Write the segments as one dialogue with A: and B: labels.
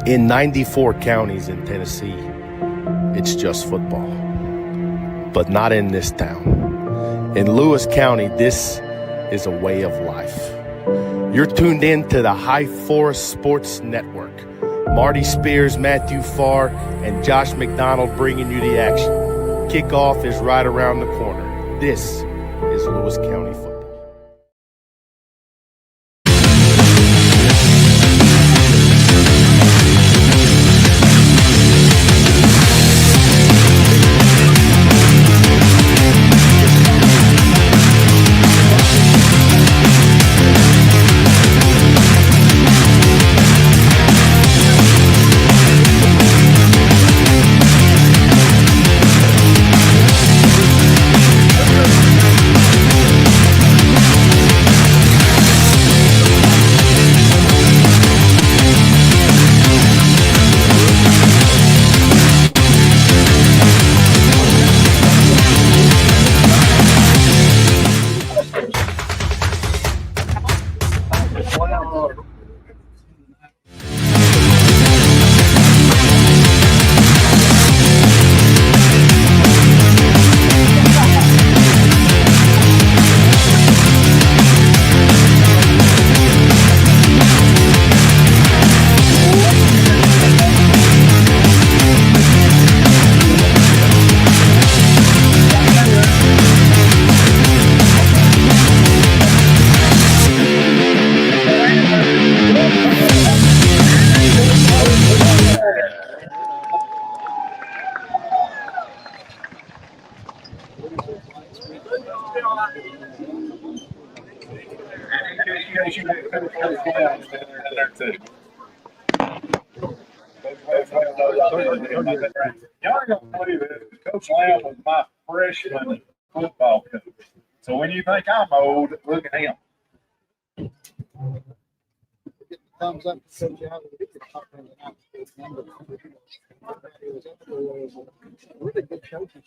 A: In 94 counties in Tennessee, it's just football. But not in this town. In Lewis County, this is a way of life. You're tuned in to the High Forest Sports Network. Marty Spears, Matthew Farr, and Josh McDonald bringing you the action. Kickoff is right around the corner. This is Lewis County football.
B: Y'all ain't gonna believe it. Coach Lamb was my freshman football coach. So when you think I'm old, look at him.
C: Thumbs up. Really good coaches.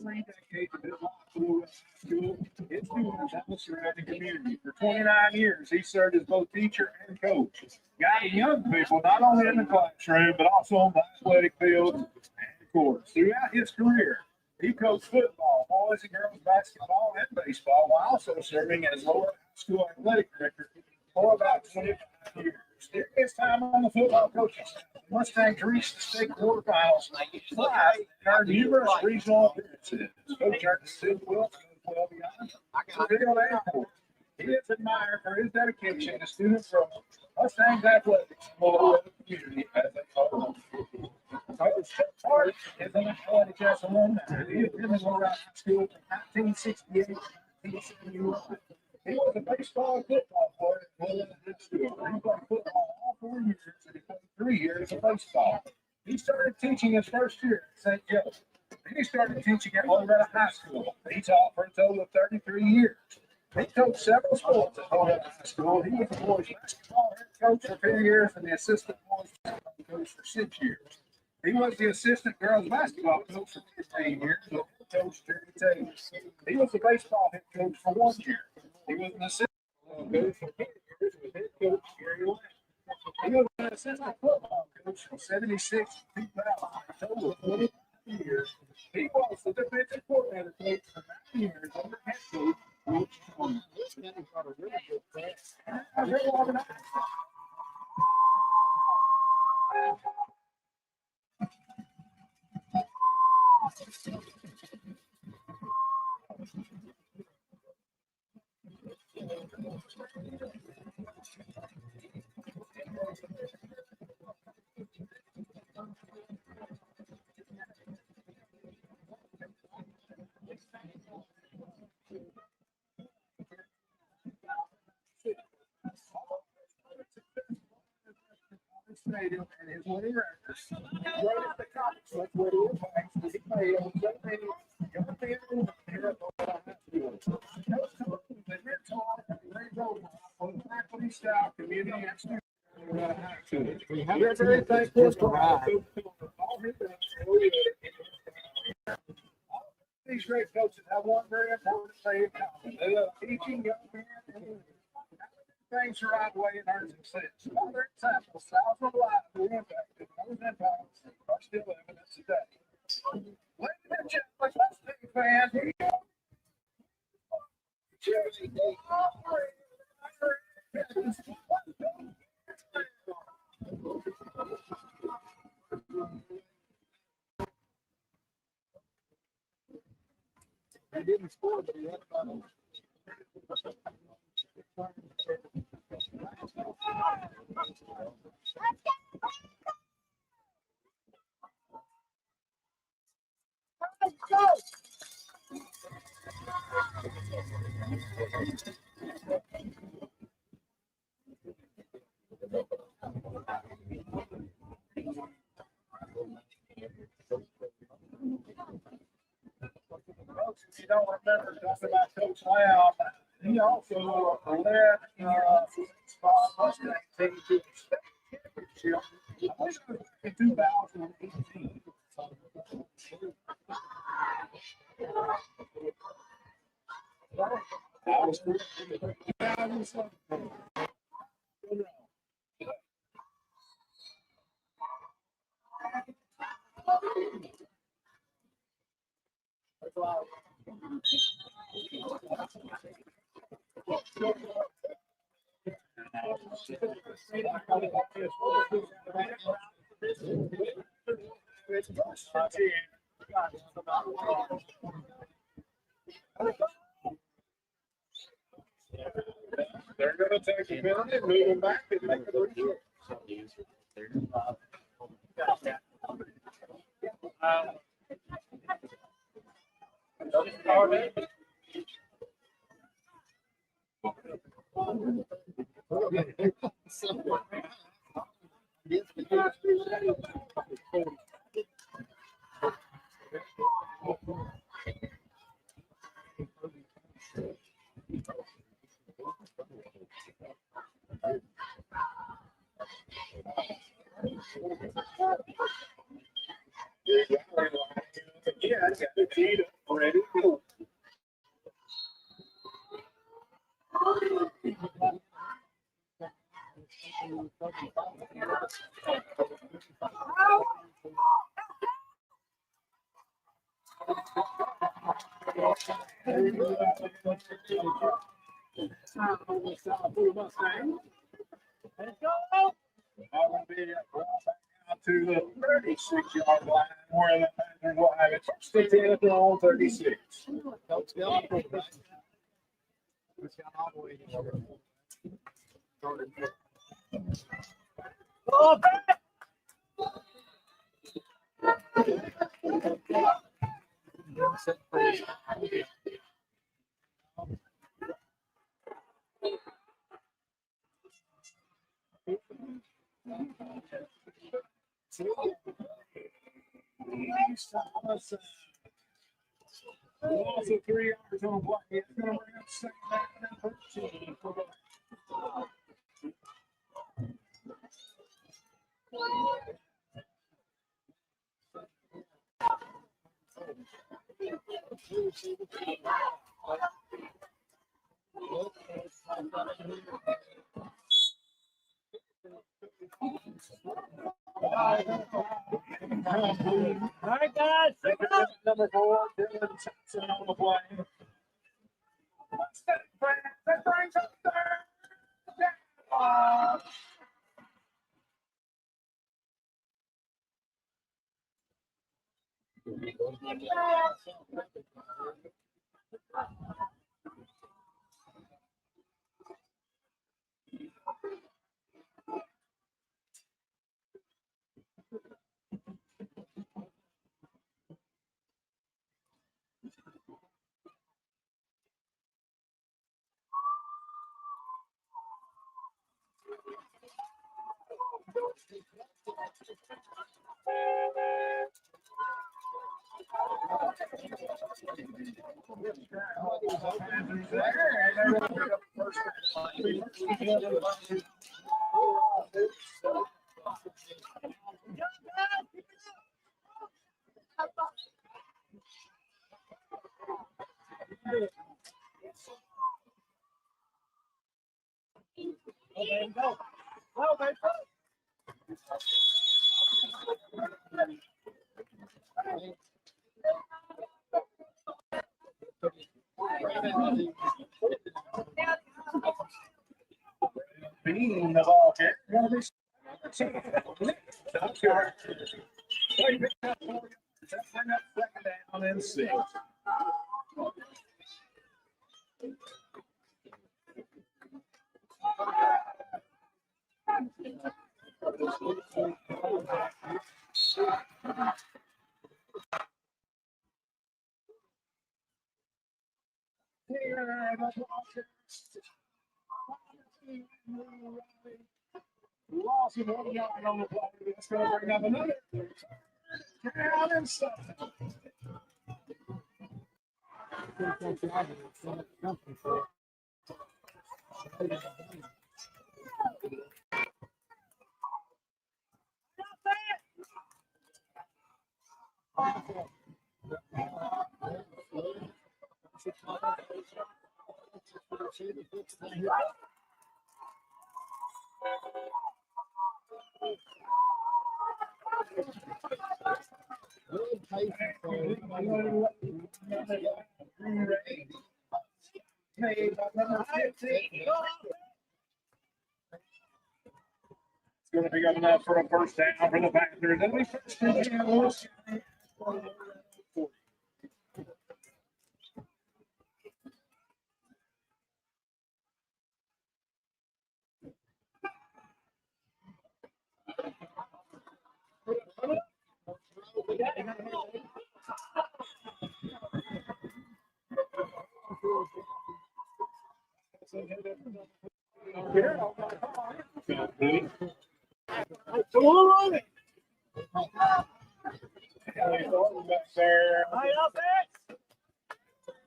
B: Three decades of his life through school. His students have surrounding community. For 29 years, he served as both teacher and coach, guiding young people not only in the classroom but also on the athletic field and courts. Throughout his career, he coached football, boys and girls basketball, and baseball, while also serving as Loretto High School athletic director for about 25 years. During his time on the football coaching staff, the Mustangs reached the state quarterfinals twice and earned numerous regional appearances. Coach earned the Sid Wilson well beyond Field Airport. He is admired for his dedication to student growth, Mustangs athletics, and the Loretto community as a whole. Coach Hart is an athletic alumni. He attended Loretto High School from 1968 to 1971. He was a baseball and football player at Loretto High School. He played football all 4 years and he played 3 years of baseball. He started teaching his first year at St. Joe. Then he started teaching at Loretto High School. He taught for a total of 33 years. He coached several sports at Loretto High School. He was the boys basketball head coach for 2 years and the assistant boys basketball coach for 6 years. He was the assistant girls basketball coach for 15 years and head coach during the team. He was the baseball head coach for 1 year. He was an assistant coach for 10 years with head coach Gary Lane. He was an assistant football coach from 76 to 2000, a total of 25 years. He was the defensive coordinator coach for 9 years under head coach Coach Tony. This man got a really good press. I really organized. Stadium and his winning records. Right at the comics, like where he impacts, he played on so many young people here at Loretto High School. We're very thankful for these great coaches have one very important thing in common. They love teaching young men and women things the right way and earn success. By their examples, thousands of lives were impacted. Those impacts are still evident today. Ladies and gentlemen, let's take fans.
C: He didn't score, but he had fun.
B: Folks, if you don't remember talking about Coach Lamb, he also led Mustang team to the state championship. I believe it was in 2018. That was 2007. They're going to take a minute, move them back, and make it reach. Yeah, I got the key ready to go. To the 36-yard line where the Panthers will have it. Stay in at their own 36.
C: Coach Dillon, it's got all the way to
B: Also 3 yards on the play. It's going to bring up second down and 13 for the
D: All right, guys.
B: number 4, Dylan Johnson on the play. That brings up third down. Being the ball here. Second down and 6. Lost him on the play. It's going to bring up another. Down and 7. Made by number 15. It's going to be good enough for a first down for the Panthers. And we first and 10. Lewis County.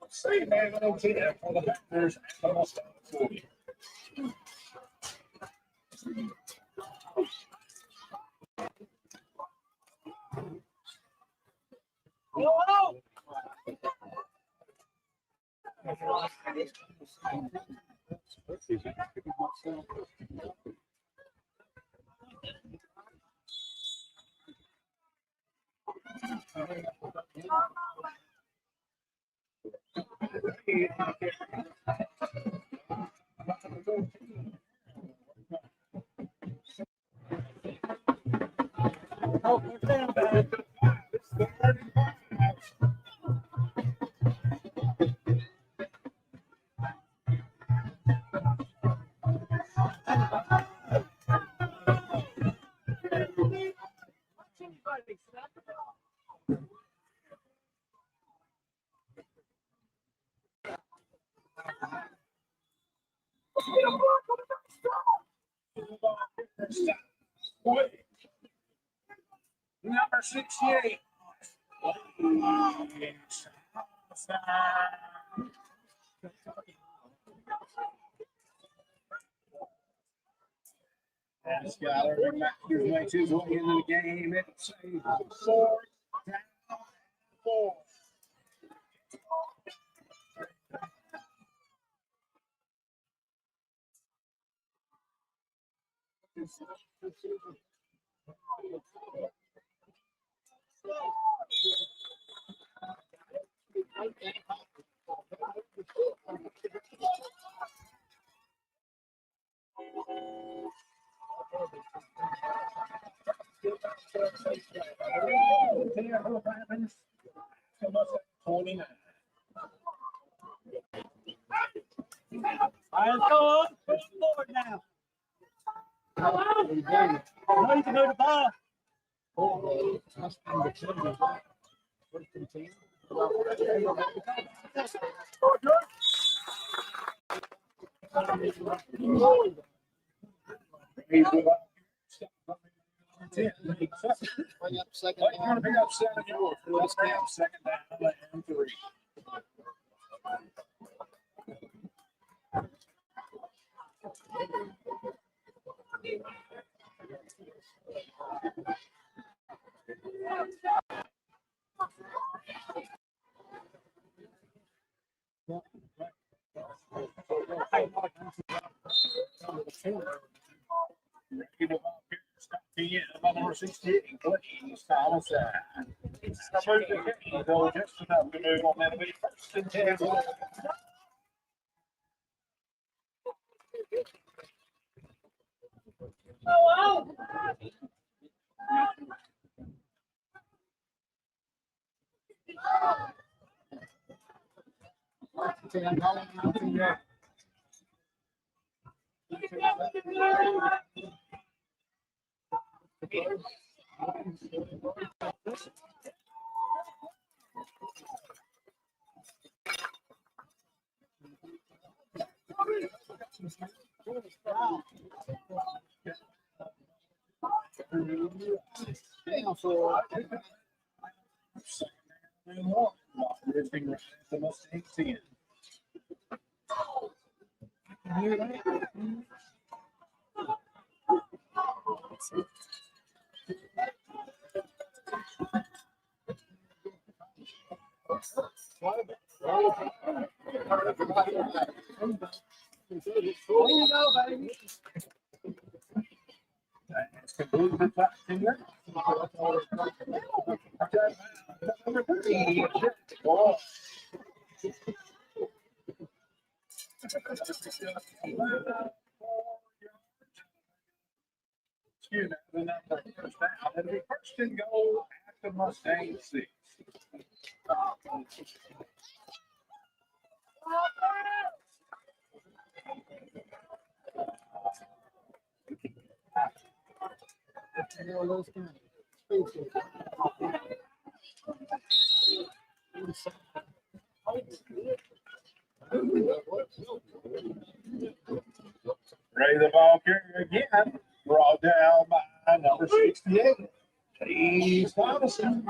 B: Save man on 10 for the Panthers. Almost 40. Number 68. Skyler makes his way into the game. It's a 4 down 4.
D: All right, let's go on. Push forward now. Ready to go to ball.
C: Second
B: You're going to pick up 7 yards. Let's count second down and 3. Number 68, please, Thomas. Though just enough to move on that way. First and 10. Excuse me, the number first down. It'll be first and goal at the Mustang 6. Ready the ball carrier again. Brought down by number 68. He's Thomason.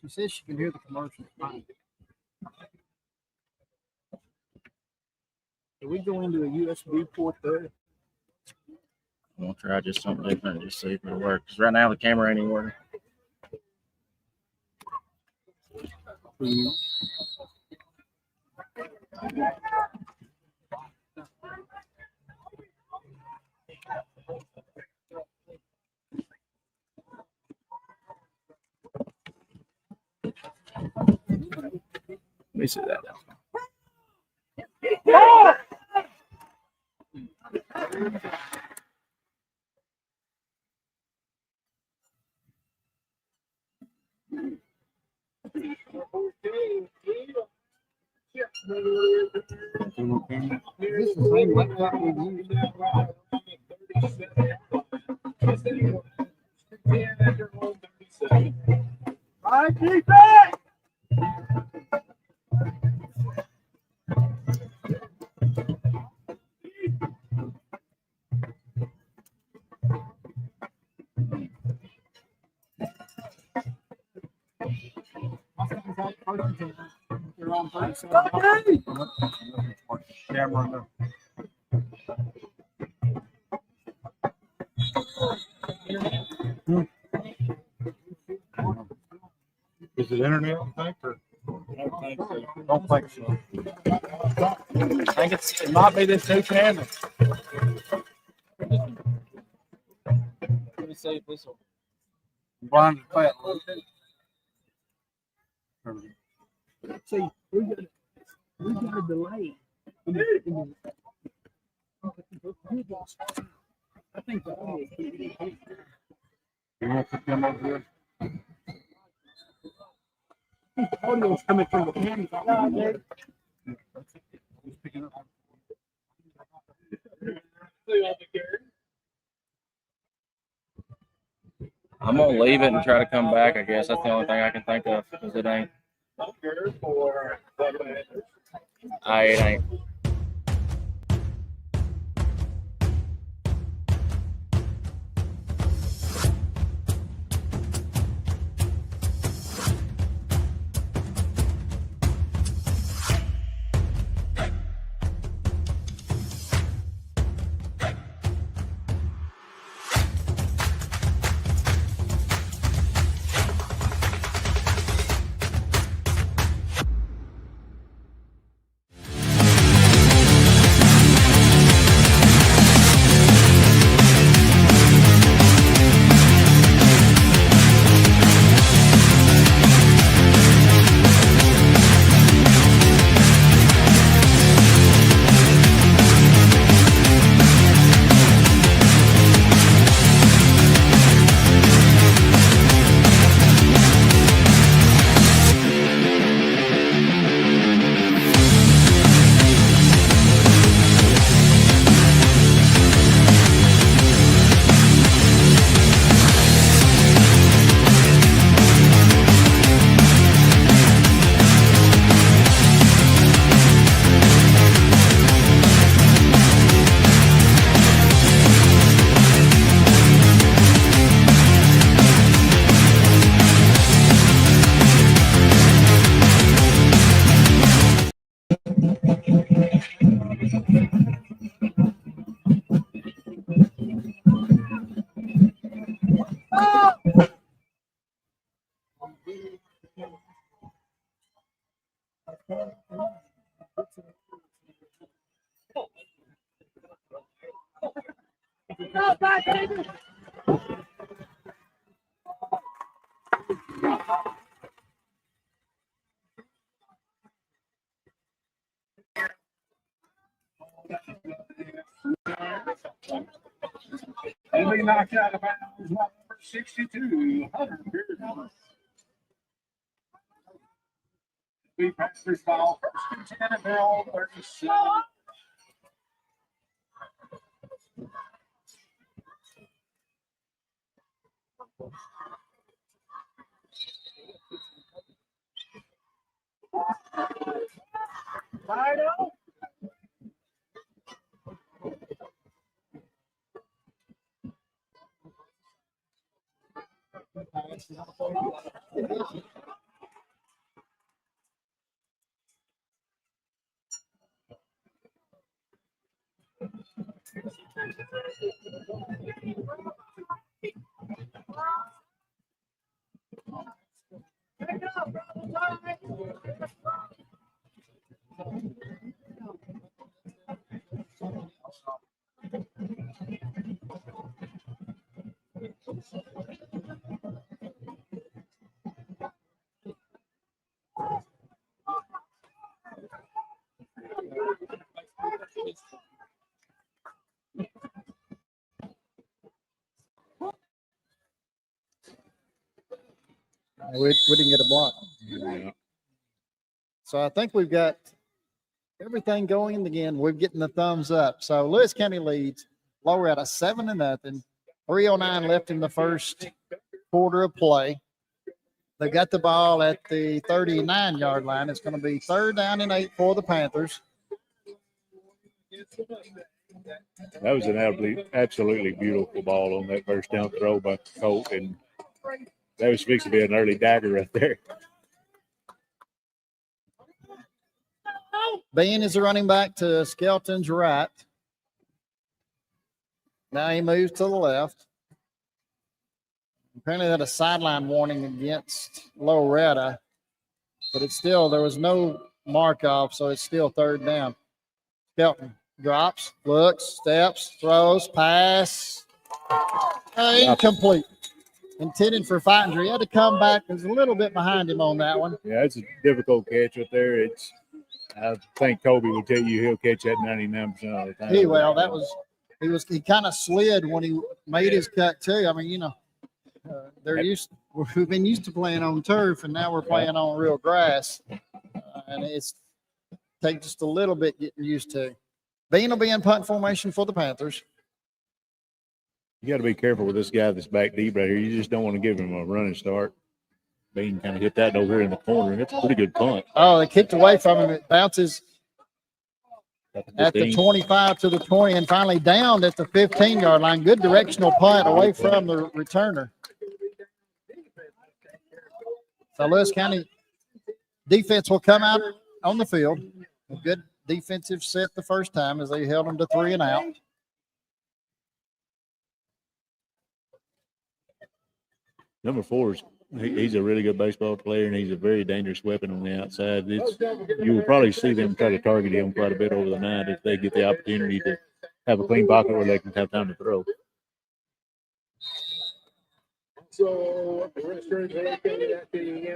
C: She says she can hear the commercial. Fine. Can we go into a USB port there?
E: I'm gonna try just something different, just see if it'll work. Because right now the camera ain't even working. me see that.
C: This is the same laptop we use.
B: Right, defense!
C: They're on 37. Camera. Is it internet, you think, or? Don't think so.
E: I think it might be this two camera. Let me see if this will.
C: Blind fat.
D: See, we got a delay. I think the audio is pretty good.
C: You want to put them over here?
D: The audio is coming from the camera.
C: Who's picking up?
E: I'm gonna leave it and try to come back. I guess that's the only thing I can think of because it ain't. It ain't.
B: He'll be knocked out of bounds, number 62, Hunter. We Panthers ball, first and 10 at their own 37. Fido.
F: We didn't get a block.
C: Yeah.
F: So I think we've got everything going again. We're getting the thumbs up. So Lewis County leads Loretto 7-0. 3:09 left in the first quarter of play. They got the ball at the 39-yard line. It's going to be 3rd down and 8 for the Panthers.
C: That was an absolutely beautiful ball on that first down throw by Colt, and that was fixing to be an early dagger right there.
F: Ben is the running back to Skelton's right. Now he moves to the left. Apparently that a sideline warning against Loretto, but it's still, there was no mark off, so it's still 3rd down. Skelton drops, looks, steps, throws, pass. Incomplete. Intended for Fightinger. He had to come back. There's a little bit behind him on that one.
C: Yeah, it's a difficult catch right there. I think Kobe will tell you he'll catch that 99% of the time.
F: He kind of slid when he made his cut too. I mean, we've been used to playing on turf, and now we're playing on real grass, and it's take just a little bit getting used to. Bean will be in punt formation for the Panthers.
C: You got to be careful with this guy that's back deep right here. You just don't want to give him a running start. Bean kind of hit that over here in the corner, and it's a pretty good punt.
F: Oh, they kicked away from him. It bounces at the 25 to the 20 and finally downed at the 15-yard line. Good directional punt away from the returner. So Lewis County defense will come out on the field. A good defensive set the first time as they held them to 3 and out.
C: Number 4 is he's a really good baseball player, and he's a very dangerous weapon on the outside. You will probably see them try to target him quite a bit over the night if they get the opportunity to have a clean pocket where they can have time to throw.
B: So at the end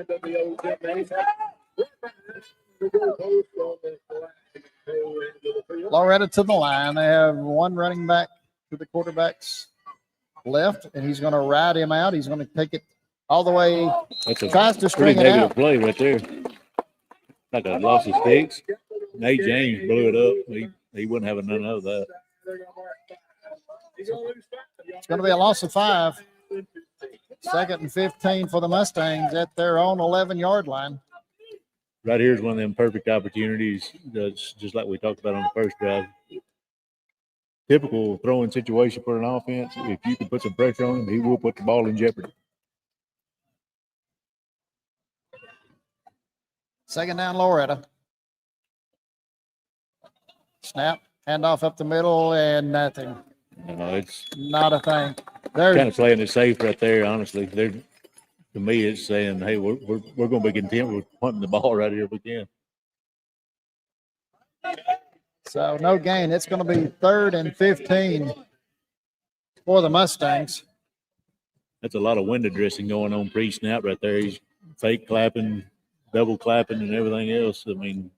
B: of the old
F: Loretto to the line. They have one running back to the quarterback's left, and he's going to ride him out. He's going to take it all the way. Tries to string it out.
C: Play right there. Like a loss of sticks. Nate James blew it up. He wouldn't have none of that.
F: It's going to be a loss of 5. 2nd and 15 for the Mustangs at their own 11-yard line.
C: Right here is one of them perfect opportunities, just like we talked about on the first drive. Typical throwing situation for an offense. If you can put some pressure on him, he will put the ball in jeopardy.
F: 2nd down, Loretto. Snap, handoff up the middle, and nothing.
C: It's
F: not a thing.
C: They're kind of playing it safe right there, honestly. To me, it's saying, hey, we're going to be content with punting the ball right here if we can.
F: So no gain. It's going to be 3rd and 15 for the Mustangs.
C: That's a lot of window dressing going on pre-snap right there. He's fake clapping, double clapping, and everything else. I mean,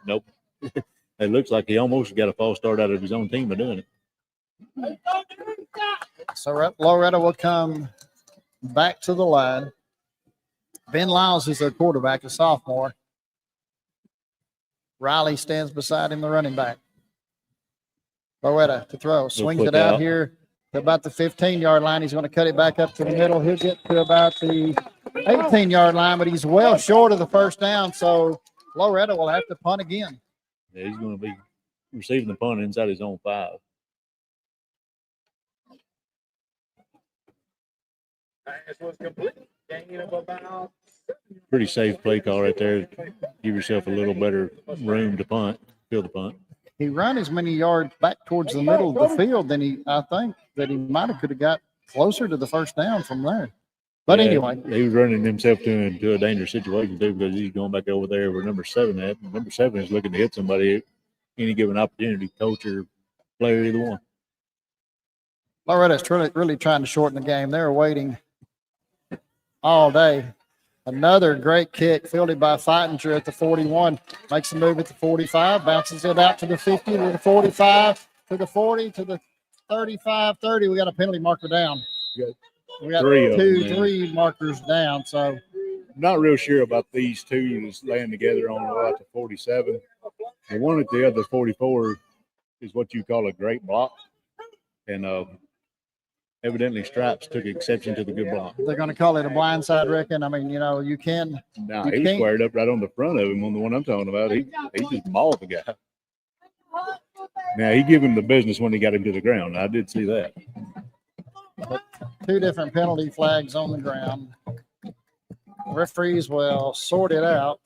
C: nope. It looks like he almost got a false start out of his own team by doing it.
F: So Loretto will come back to the line. Ben Lyles is their quarterback, a sophomore. Riley stands beside him, the running back. Loretto to throw. Swings it out here to about the 15-yard line. He's going to cut it back up to the middle. He'll get to about the 18-yard line, but he's well short of the first down, so Loretto will have to punt again.
C: Yeah, he's going to be receiving the punt inside his own 5. Pretty safe play call right there. Give yourself a little better room to punt, field the punt.
F: He ran as many yards back towards the middle of the field than I think that he might have could have got closer to the first down from there. But anyway.
C: He was running himself into a dangerous situation too because he's going back over there where number 7 at. And number 7 is looking to hit somebody at any given opportunity, coach or player, either one.
F: Loretto's really trying to shorten the game. They're waiting all day. Another great kick fielded by Fightinger at the 41. Makes a move at the 45, bounces it out to the 50, to the 45, to the 40, to the 35, 30. We got a penalty marker down.
C: Good.
F: We got
C: Three of them then.
F: three markers down. So
C: Not real sure about these two just laying together on about the 47. The one at the other 44 is what you call a great block. And evidently Stripes took exception to the good block.
F: they're going to call it a blindside, reckon. I mean, you know, you can.
C: Nah,
F: You
C: he was
F: can't-
C: squared up right on the front of him on the one I'm talking about. He just mauled the guy. Now, he gave him the business when he got him to the ground. I did see that.
F: Two different penalty flags on the ground. Referees will sort it out.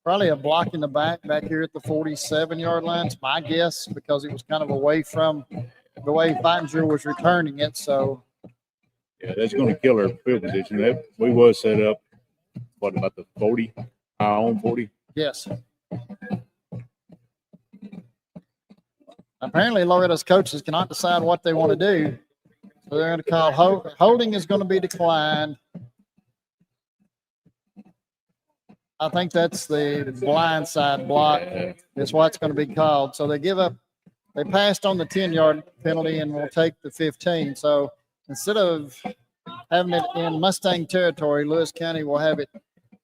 F: Probably a block in the back here at the 47-yard line. It's my guess because it was kind of away from the way Feinger was returning it. So,
C: Yeah, that's going to kill our field position. We was set up, what, about the 40? Our own 40?
F: yes. Apparently, Loretta's coaches cannot decide what they want to do. So they're going to call holding is going to be declined. I think that's the blindside block. That's what it's going to be called. So they passed on the 10-yard penalty and will take the 15. So instead of having it in Mustang territory, Lewis County will have it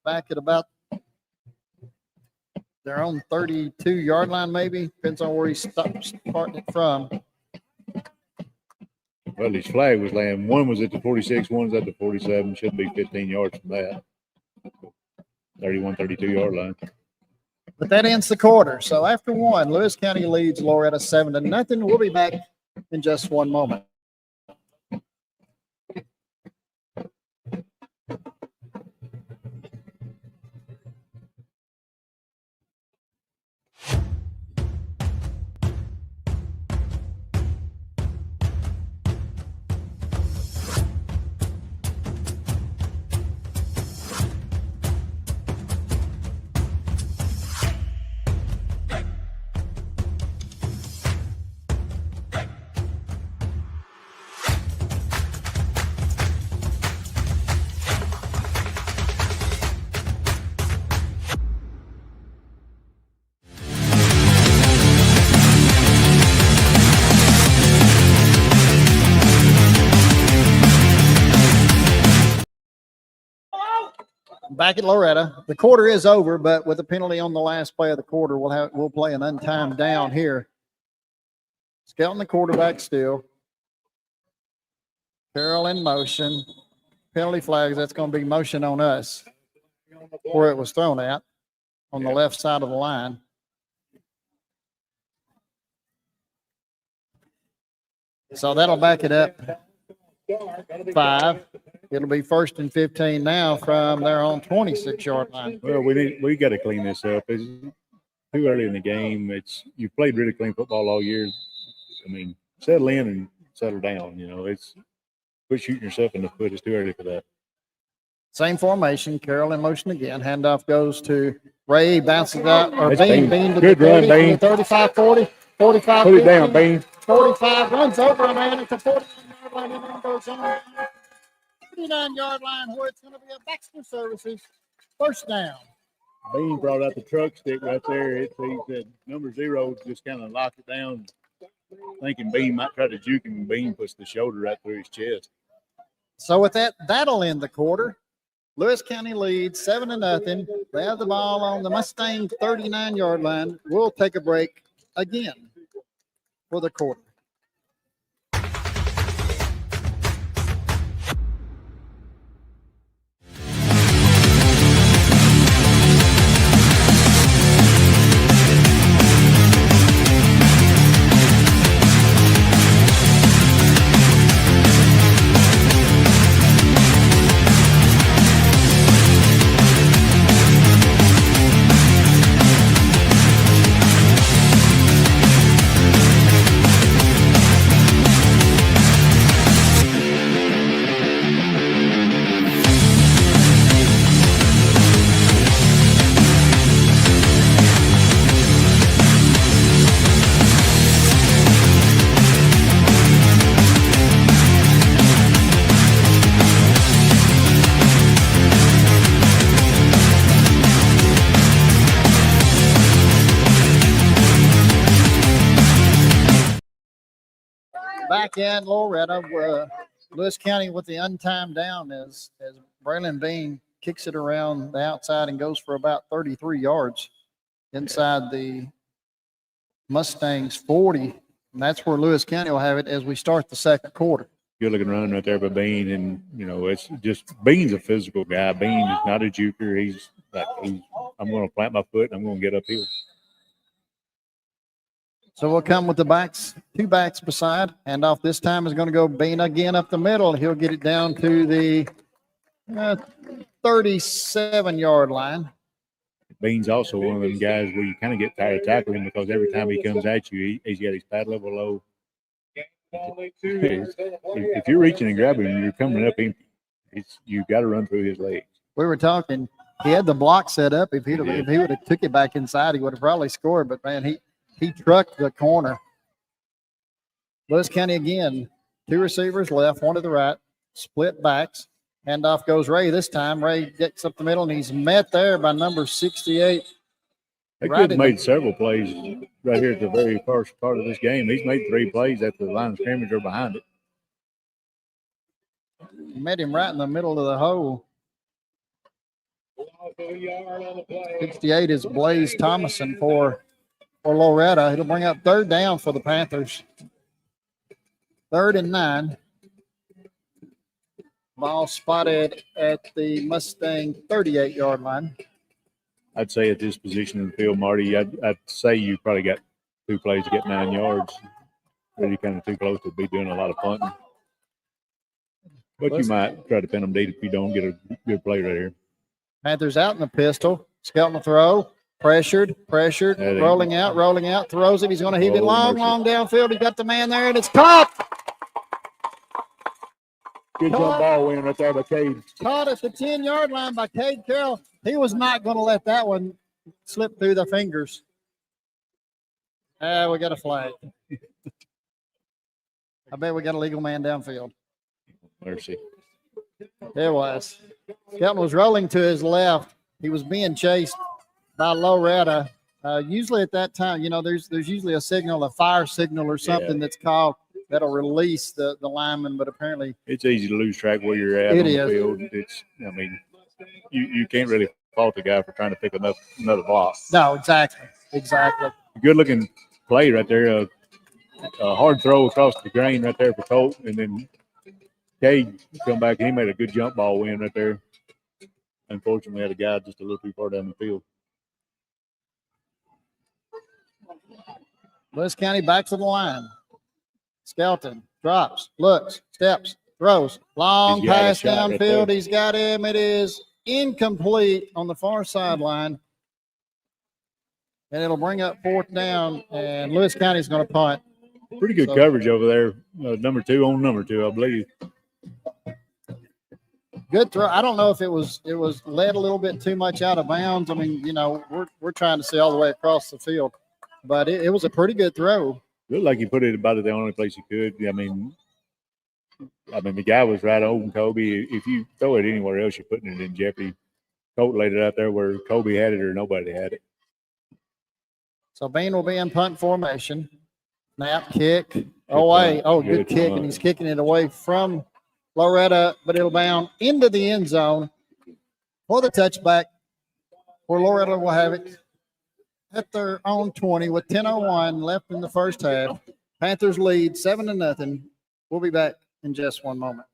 F: back at about their own 32-yard line, maybe. Depends on where he stops starting it from.
C: Well, his flag was laying. One was at the 46, one's at the 47. Should be 15 yards from that. 31, 32-yard line.
F: But that ends the quarter. So after one, Lewis County leads Loretta 7-0. We'll be back in just one moment. Back at Loretta, the quarter is over, but with a penalty on the last play of the quarter, we'll play an untimed down here. Scouting the quarterback still. Carroll in motion. Penalty flags, that's going to be motion on us where it was thrown at on the left side of the line. So that'll back it up 5. It'll be 1st and 15 now from their own 26-yard line.
C: Well, we got to clean this up. It's too early in the game. You played really clean football all year. I mean, settle in and settle down. You know, quit shooting yourself in the foot. It's too early for that.
F: Same formation. Carroll in motion again. Handoff goes to Ray. Bounces out. Or
C: That's
F: Bean.
C: Bean.
F: To
C: Good
F: the 30,
C: run, Bean.
F: 35, 40, 45.
C: Put it
F: 50,
C: down, Bean.
F: 45. Runs over a man at the 49-yard line. And then goes on 39-yard line where it's going to be a Baxter Services first down.
C: Bean brought out the truck stick right there. He said number 0 just kind of locked it down, thinking Bean might try to juke him, and Bean puts the shoulder right through his chest.
F: So with that, that'll end the quarter. Lewis County leads 7-0. They have the ball on the Mustang 39-yard line. We'll take a break again for the quarter. Back in Loretto, Lewis County with the untimed down as Braylon Bean kicks it around the outside and goes for about 33 yards inside the Mustangs 40. And that's where Lewis County will have it as we start the second quarter.
C: Good looking run right there by Bean. And, you know, it's just Bean's a physical guy. Bean is not a juker. He's like, I'm going to plant my foot and I'm going to get uphill.
F: So we'll come with the backs, 2 backs beside. Handoff this time is going to go Bean again up the middle. He'll get it down to the 37-yard line.
C: Bean's also one of them guys where you kind of get tired of tackling because every time he comes at you, he's got his pad level low. If you're reaching and grabbing him, you're coming up empty. You got to run through his legs.
F: We were talking. He had the block set up. If he would have took it back inside, he would have probably scored. But man, he trucked the corner. Lewis County again. 2 receivers left, 1 to the right. Split backs. Handoff goes Ray this time. Ray gets up the middle, and he's met there by number 68.
C: They could have made several plays right here at the very first part of this game. He's made 3 plays at the line of scrimmage or behind it.
F: Met him right in the middle of the hole. 68 is Blaze Thomason for Loretto. It'll bring up 3rd down for the Panthers. 3rd and 9. Ball spotted at the Mustang 38-yard line.
C: I'd say at this position in the field, Marty, I'd say you probably got 2 plays to get 9 yards. Really kind of too close to be doing a lot of punting. But you might try to pin them deep if you don't get a good play right here.
F: Panthers out in the pistol. Scouting the throw. Pressured, rolling out, throws it. He's going to heave it long downfield. He's got the man there, and it's caught.
C: Good jump ball win right there by Cade.
F: Caught at the 10-yard line by Cade Carroll. He was not going to let that one slip through the fingers. We got a flag. I bet we got a legal man downfield.
C: Mercy.
F: There was. Skelton was rolling to his left. He was being chased by Loretto. Usually at that time, you know, there's usually a signal, a fire signal or something that's called that'll release the lineman, but apparently
C: it's easy to lose track where you're at on the field. I mean, you can't really fault the guy for trying to pick another block.
F: No, exactly.
C: Good looking play right there. A hard throw across the grain right there for Colt, and then Cade come back. He made a good jump ball win right there. Unfortunately, had a guy just a little too far down the field.
F: Lewis County back to the line. Skelton drops, looks, steps, throws. Long pass downfield. He's got him. It is incomplete on the far sideline. And it'll bring up 4th down, and Lewis County is going to punt.
C: Pretty good coverage over there. Number 2 on number 2, I believe.
F: Good throw. I don't know if it was led a little bit too much out of bounds. I mean, you know, we're trying to see all the way across the field, but it was a pretty good throw.
C: Looked like he put it about the only place he could. I mean, the guy was right on Kobe. If you throw it anywhere else, you're putting it in jeopardy. Colt laid it out there where Kobe had it or nobody had it.
F: So Bean will be in punt formation. Snap, kick, away. Oh, good kick, and he's kicking it away from Loretto, but it'll bound into the end zone for the touchback, where Loretto will have it at their own 20 with 10:01 left in the first half. Panthers lead 7-0. We'll be back in just one moment.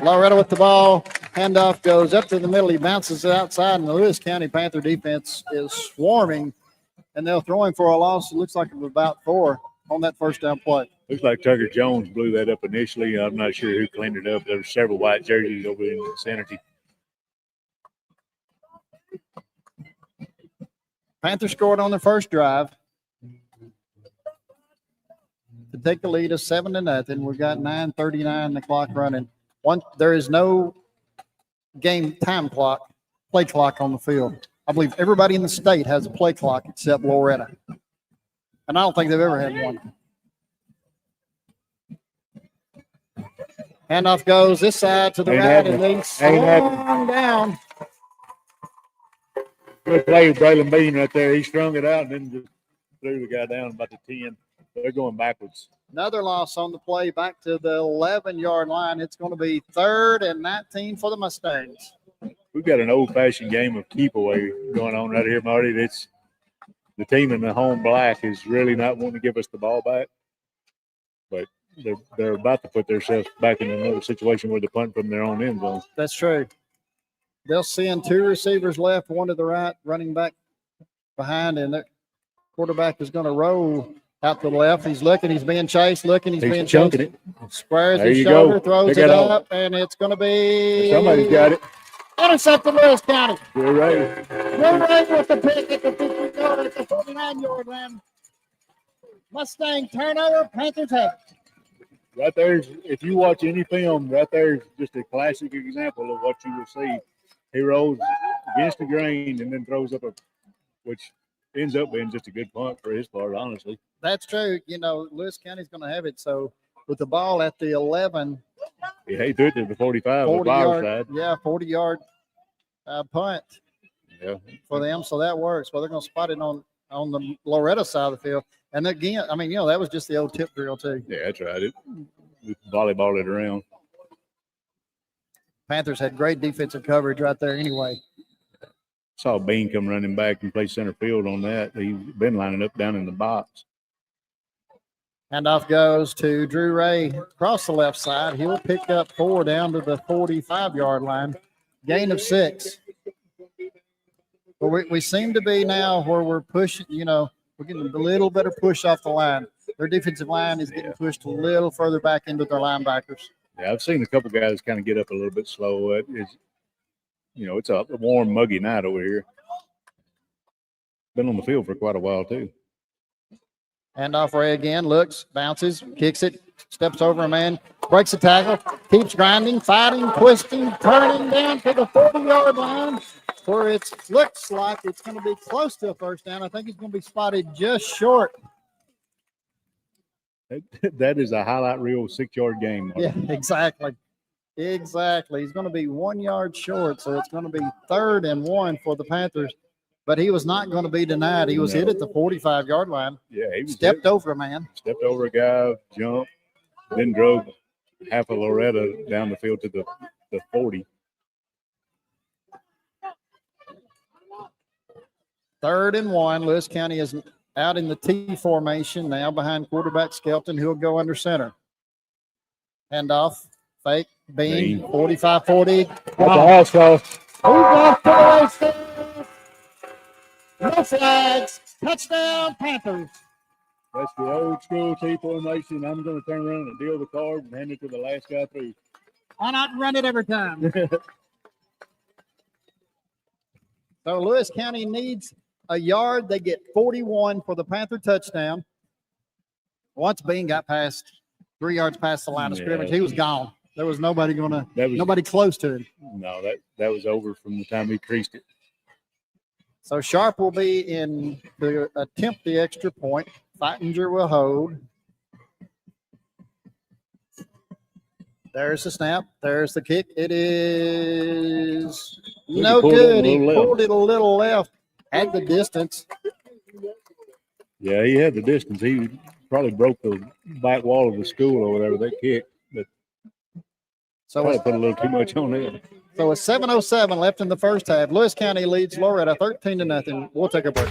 F: Loretto with the ball. Handoff goes up to the middle. He bounces it outside, and the Lewis County Panther defense is swarming, and they'll throw him for a loss. It looks like of about 4 on that first down play.
C: Looks like Tucker Jones blew that up initially. I'm not sure who cleaned it up. There were several white jerseys over in the vicinity.
F: Panthers scored on their first drive to take the lead of 7-0. We've got 9:39 the clock running. There is no game time clock, play clock on the field. I believe everybody in the state has a play clock except Loretto. And I don't think they've ever had one. Handoff goes this side to the right and then swung down.
C: Good play with Braylon Bean right there. He strung it out and then just threw the guy down about the 10. They're going backwards.
F: Another loss on the play back to the 11-yard line. It's going to be 3rd and 19 for the Mustangs.
C: We've got an old-fashioned game of keep away going on right here, Marty. It's the team in the home black is really not wanting to give us the ball back, but they're about to put themselves back in another situation where they're punting from their own end zone.
F: That's true. They'll send 2 receivers left, 1 to the right, running back behind, and the quarterback is going to roll out to the left. He's looking. He's being chased. He's being
C: chunking
F: chased.
C: it.
F: Squares
C: There
F: his
C: you
F: shoulder,
C: go.
F: throws
C: Pick
F: it
C: it up.
F: up, and it's going to be
C: Somebody's got it.
F: intercepted Lewis County.
C: You're right.
F: We're right with the pick at the 50-yard at the 49-yard line. Mustang turnover. Panthers have it.
C: Right there, if you watch any film, right there is just a classic example of what you will see. He rolls against the grain and then throws up which ends up being just a good punt for his part, honestly.
F: That's true. You know, Lewis County's going to have it. So with the ball at the 11,
C: Yeah, he threw it to the 45 on our side.
F: Yeah, 40-yard punt
C: Yeah.
F: for them. So that works. Well, they're going to spot it on the Loretto side of the field. And again, I mean, that was just the old tip drill too.
C: Yeah, that's right. It volleyball it around.
F: Panthers had great defensive coverage right there anyway.
C: Saw Bean come running back and play center field on that. He's been lining up down in the box.
F: Handoff goes to Drew Ray across the left side. He'll pick up 4 down to the 45-yard line. Gain of 6. But we seem to be now where we're pushing, we're getting a little better push off the line. Their defensive line is getting pushed a little further back into their linebackers.
C: Yeah, I've seen a couple guys kind of get up a little bit slow. It's a warm, muggy night over here. Been on the field for quite a while, too.
F: Handoff Ray again, looks, bounces, kicks it, steps over a man, breaks the tackle, keeps grinding, fighting, twisting, turning down to the 40-yard line where it looks like it's going to be close to a first down. I think he's going to be spotted just short.
C: That is a highlight reel 6-yard game.
F: Yeah, exactly. Exactly. He's going to be 1 yard short, so it's going to be 3rd and 1 for the Panthers. But he was not going to be denied. He was hit at the 45-yard line.
C: Yeah, he was
F: stepped over a man.
C: Stepped over a guy, jumped, then drove half of Loretto down the field to the 40.
F: 3rd and 1. Lewis County is out in the T formation now behind quarterback Skelton, who will go under center. Handoff, fake, Bean, 45-40.
C: That's a house call.
F: Off to the right side. No flags. Touchdown, Panthers.
C: That's the old school T formation. I'm going to turn around and deal the card and hand it to the last guy through.
F: Why not run it every time? So Lewis County needs a yard. They get 41 for the Panther touchdown. Once Bean got past 3 yards past the line of scrimmage, he was gone. There was nobody nobody close to him.
C: No, that was over from the time he creased it.
F: So Sharp will be in to attempt the extra point. Feitinger will hold. There's the snap. There's the kick. It is no good. He pulled it a little left. Had the distance.
C: Yeah, he had the distance. He probably broke the back wall of the school or whatever that kick. But
F: so
C: probably put a little too much on it.
F: So with 7:07 left in the first half, Lewis County leads Loretto 13-0. We'll take a break.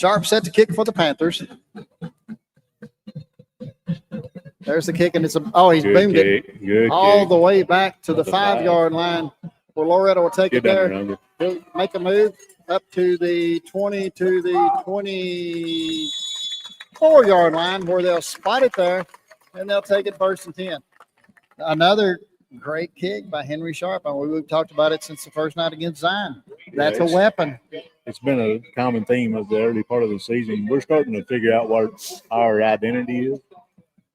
F: Sharp set to kick for the Panthers. There's the kick, and he's
C: Good
F: boomed it
C: kick. Good
F: all
C: kick.
F: the way back to the
C: The 5.
F: 5-yard line where Loretto will take
C: Get
F: it
C: down
F: there.
C: there, Uncle.
F: He'll make a move up to the 20 to the 24-yard line where they'll spot it there, and they'll take it 1st and 10. Another great kick by Henry Sharp. We've talked about it since the first night against Zion. That's a weapon.
C: It's been a common theme of the early part of the season. We're starting to figure out what our identity is.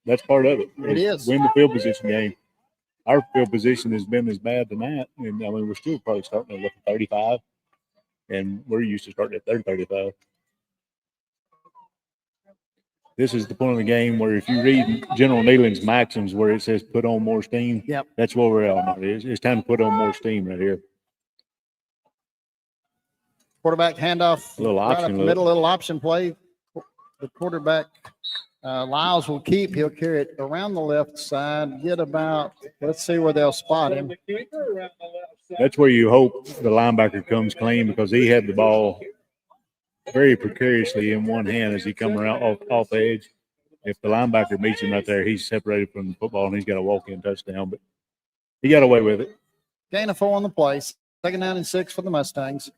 C: That's part of it.
F: It is.
C: Win the field position game. Our field position has been as bad tonight. And I mean, we're still probably starting to look at 35. And we're used to starting at 35. This is the point of the game where if you read General Nealon's maxims where it says put on more steam, that's where we're at. It's time to put on more steam right here.
F: Quarterback handoff.
C: Little
F: right
C: option
F: up the middle, little option play. The quarterback, Lyles, will keep. He'll carry it around the left side. Get about, let's see where they'll spot him.
C: That's where you hope the linebacker comes clean because he had the ball very precariously in one hand as he come around off edge. If the linebacker meets him right there, he's separated from the football and he's got a walk-in touchdown. But he got away with it.
F: Gain of 4 on the play. 2nd down and 6 for the Mustangs.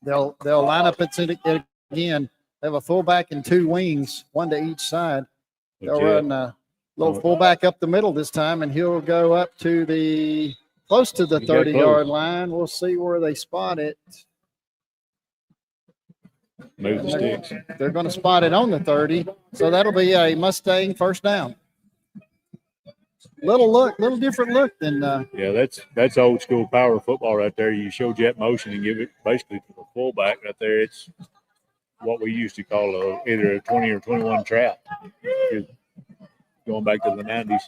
F: They'll line up it again. They have a fullback and 2 wings, 1 to each side. They'll run a little fullback up the middle this time, and he'll go up to close to the 30-yard line. We'll see where they spot it.
C: Move the sticks.
F: They're going to spot it on the 30, so that'll be a Mustang 1st down. Little different look than.
C: Yeah, that's old school power football right there. You show jet motion and give it basically to the fullback right there. It's what we used to call either a 20 or 21 trap. Going back to the 90s.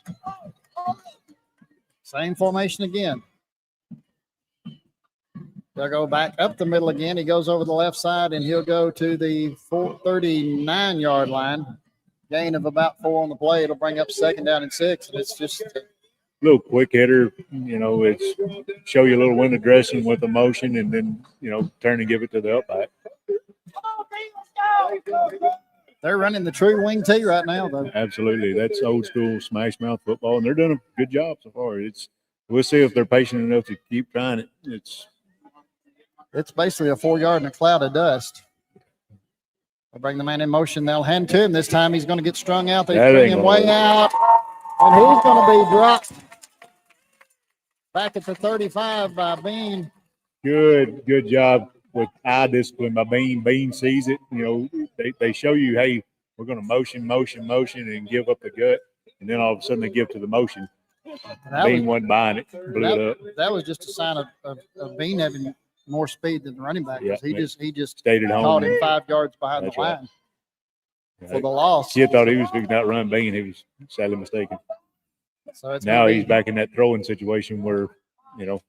F: Same formation again. They'll go back up the middle again. He goes over the left side, and he'll go to the 39-yard line. Gain of about 4 on the play. It'll bring up 2nd down and 6. And it's just
C: a little quick hitter. It's show you a little window dressing with emotion, and then turn and give it to the upback.
F: They're running the true wing tee right now, though.
C: Absolutely, that's old school smash mouth football, and they're doing a good job so far. We'll see if they're patient enough to keep trying it.
F: It's basically a 4-yard and a cloud of dust. They'll bring the man in motion. They'll hand to him. This time he's going to get strung out. They bring him way out, and he's going to be dropped back at the 35 by Bean.
C: Good job with eye discipline by Bean. Bean sees it. They show you, hey, we're going to motion, and give up the gut, and then all of a sudden they give to the motion. Bean wasn't buying it. Blew it up.
F: That was just a sign of Bean having more speed than the running back.
C: Yeah,
F: he just
C: stayed at home.
F: Caught him 5 yards behind the line for the loss.
C: Kid thought he was fixing that run Bean. He was sadly mistaken.
F: So
C: now he's back in that throwing situation where, put a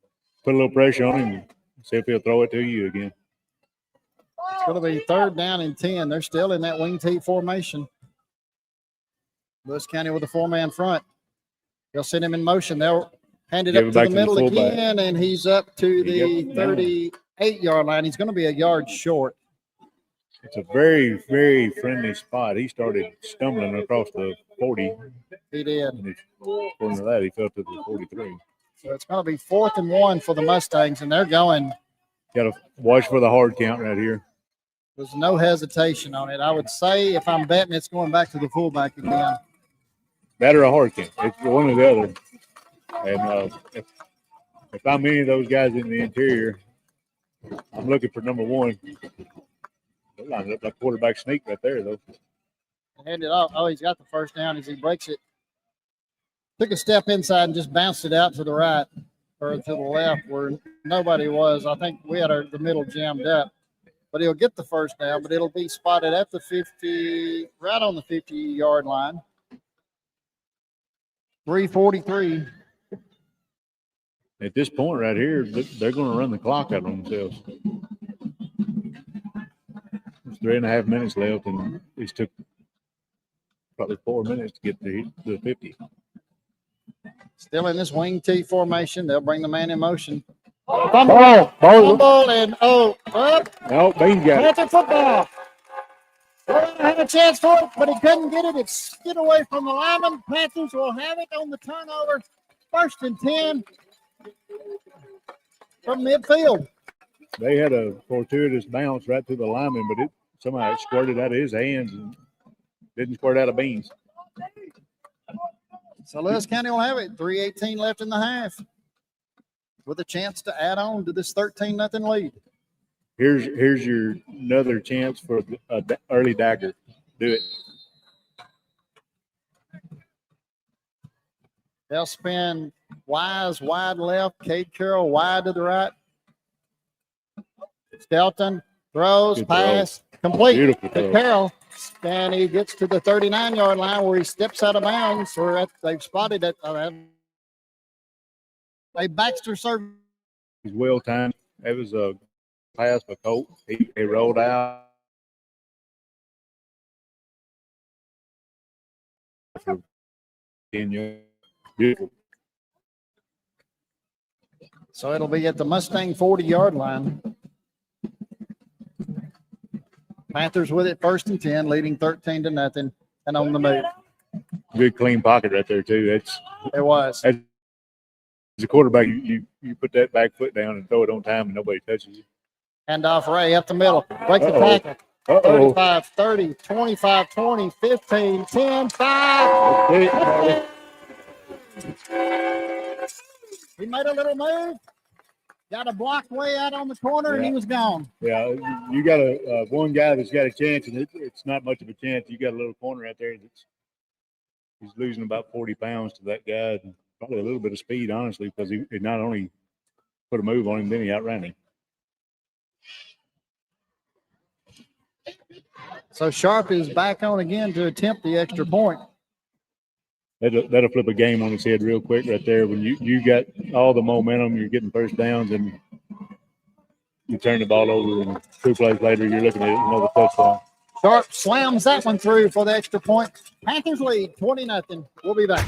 C: little pressure on him and see if he'll throw it to you again.
F: It's going to be 3rd down and 10. They're still in that wing tee formation. Lewis County with a 4-man front. They'll send him in motion. They'll hand it up to the middle again, and he's up to the 38-yard line. He's going to be a yard short.
C: It's a very, very friendly spot. He started stumbling across the 40.
F: He did.
C: And according to that, he fell to the 43.
F: So it's going to be 4th and 1 for the Mustangs, and they're going.
C: Got to watch for the hard count right here.
F: There's no hesitation on it. I would say if I'm betting, it's going back to the fullback again.
C: That or a hard count. It's one or the other. And if I'm any of those guys in the interior, I'm looking for number 1. They're lining up like quarterback sneak right there, though.
F: Hand it off. Oh, he's got the 1st down as he breaks it. Took a step inside and just bounced it out to the right or to the left where nobody was. I think we had the middle jammed up. But he'll get the 1st down, but it'll be spotted at the 50, right on the 50-yard line. 3:43.
C: At this point right here, they're going to run the clock out on themselves. There's 3.5 minutes left, and it took probably 4 minutes to get to the 50.
F: Still in this wing tee formation. They'll bring the man in motion.
C: Fumble,
F: and up.
C: No, Bean got it.
F: Panther football. Loretto had a chance for it, but he couldn't get it. It skid away from the lineman. Panthers will have it on the turnover. 1st and 10 from midfield.
C: They had a fortuitous bounce right to the lineman, but it somehow squirted out of his hands and didn't squirt out of Beans.
F: So Lewis County will have it. 3:18 left in the half, with a chance to add on to this 13-0 lead.
C: Here's your another chance for an early dagger. Do it.
F: They'll spin Wise wide left, Cade Carroll wide to the right. Stelton throws,
C: Good
F: pass, complete
C: Beautiful
F: to
C: throw.
F: Carroll. And he gets to the 39-yard line where he steps out of bounds. They've spotted it. A Baxter service.
C: He's well timed. It was a pass for Colt. He rolled out. For 10 yards. Beautiful.
F: So it'll be at the Mustang 40-yard line. Panthers with it 1st and 10, leading 13-0 and on the move.
C: Good clean pocket right there too.
F: It was.
C: As a quarterback, you put that back foot down and throw it on time and nobody touches you.
F: Hand off Ray up the middle. Break the tackle. 35, 30, 25, 20, 15, 10, 5. He made a little move. Got a block way out on the corner, and he was gone.
C: Yeah, you got one guy that's got a chance, and it's not much of a chance. You got a little corner out there he's losing about 40 pounds to that guy, and probably a little bit of speed, honestly, because he not only put a move on him, then he outran him.
F: So Sharp is back on again to attempt the extra point.
C: That'll flip a game on its head real quick right there. When you got all the momentum, you're getting first downs, and you turn the ball over, and 2 plays later, you're looking at another touchdown.
F: Sharp slams that one through for the extra point. Panthers lead 20-0. We'll be back.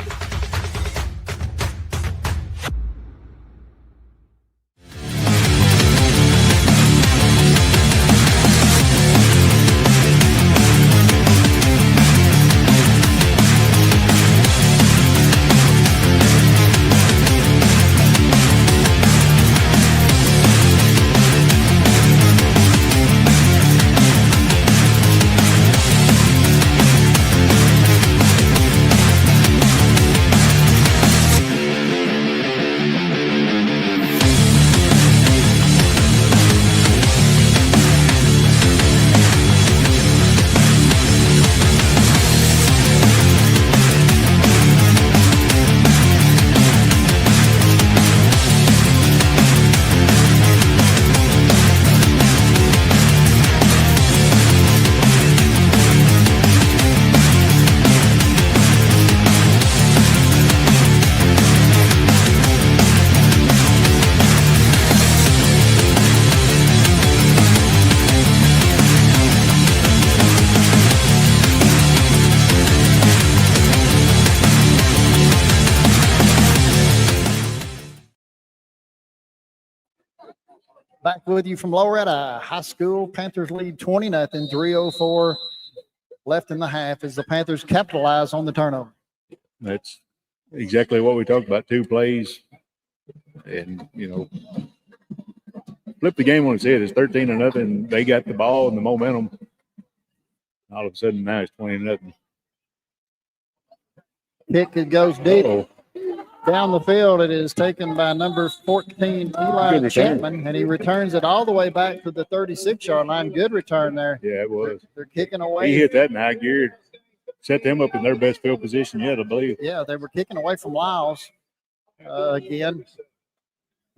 F: Back with you from Loretto High School. Panthers lead 20-0. 3:04 left in the half as the Panthers capitalize on the turnover.
C: That's exactly what we talked about. 2 plays, and flip the game on its head. It's 13-0. They got the ball and the momentum. All of a sudden now it's 20-0.
F: Kick, it goes deep.
C: Uh-oh.
F: Down the field, it is taken by number 14, Eli
C: Good return.
F: Chapman, and he returns it all the way back to the 36-yard line. Good return there.
C: Yeah, it was.
F: They're kicking away.
C: He hit that in high gear. Set them up in their best field position yet, I believe.
F: Yeah, they were kicking away from Lyles again.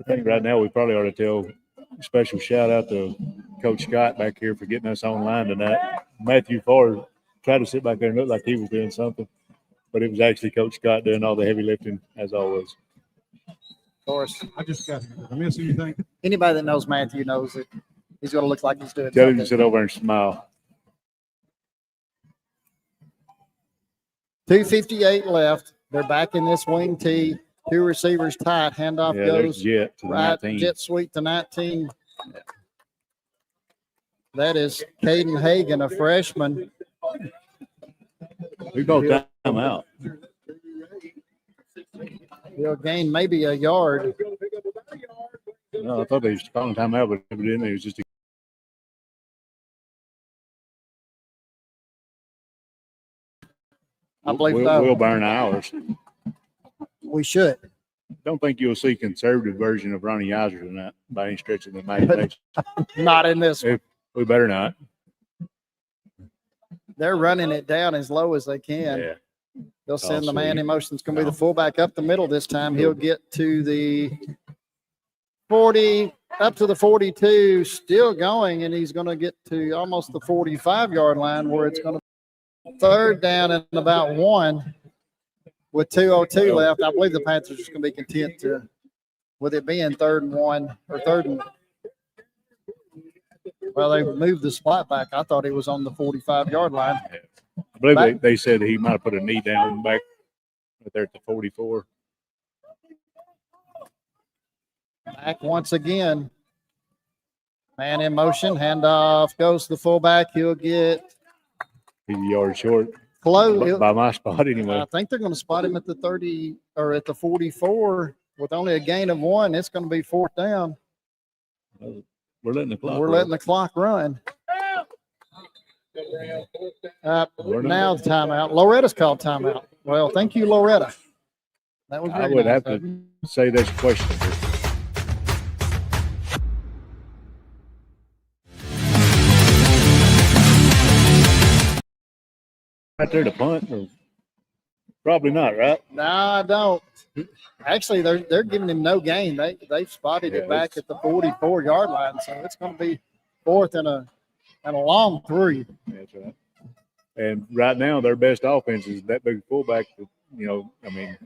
C: I think right now we probably ought to tell a special shout out to Coach Scott back here for getting us online tonight. Matthew Ford tried to sit back there and look like he was doing something, but it was actually Coach Scott doing all the heavy lifting as always.
F: Of course,
B: I just got here. Did I miss anything?
F: anybody that knows Matthew knows that he's going to look like he's doing
C: Tell him to
F: something.
C: sit over and smile.
F: 2:58 left. They're back in this wing tee. 2 receivers tight. Handoff
C: Yeah, there's
F: goes
C: Jet to the
F: right.
C: 19.
F: Jet sweep to 19. That is Caden Hagan, a freshman.
C: We called time out.
F: He'll gain maybe a yard.
C: No, I thought they was calling time out, but evidently it was just
F: I believe so.
C: we'll burn ours.
F: We should.
C: Don't think you'll see conservative version of Ronnie Iser in that by any stretch of the imagination.
F: Not in this one.
C: We better not.
F: They're running it down as low as they can.
C: Yeah.
F: They'll send the
C: Oh,
F: man
C: sweet.
F: in motion. It's going to be the fullback up the middle this time. He'll get to the 40, up to the 42, still going, and he's going to get to almost the 45-yard line where it's going to be third down and about 1 with 2:02 left. I believe the Panthers are just going to be content with it being 3rd and 1 or 3rd and. Well, they moved the spot back. I thought he was on the 45-yard line.
C: I believe they said he might have put a knee down back right there at the 44.
F: Back once again. Man in motion. Handoff goes to the fullback. He'll get
C: He's a yard short
F: close.
C: by my spot anyway.
F: I think they're going to spot him at the 30 or at the 44 with only a gain of 1. It's going to be 4th down.
C: We're letting the clock.
F: We're letting the clock run. Now the timeout. Loretta's called timeout. Well, thank you, Loretta. That was
C: I
F: very
C: would
F: nice
C: have
F: of
C: to
F: you.
C: say that's questionable. Right there to punt, or probably not, right?
F: No, I don't. Actually, they're giving him no gain. They've spotted it back at the 44-yard line, so it's going to be 4th and a long 3.
C: That's right. And right now, their best offense is that big fullback. You know, I mean,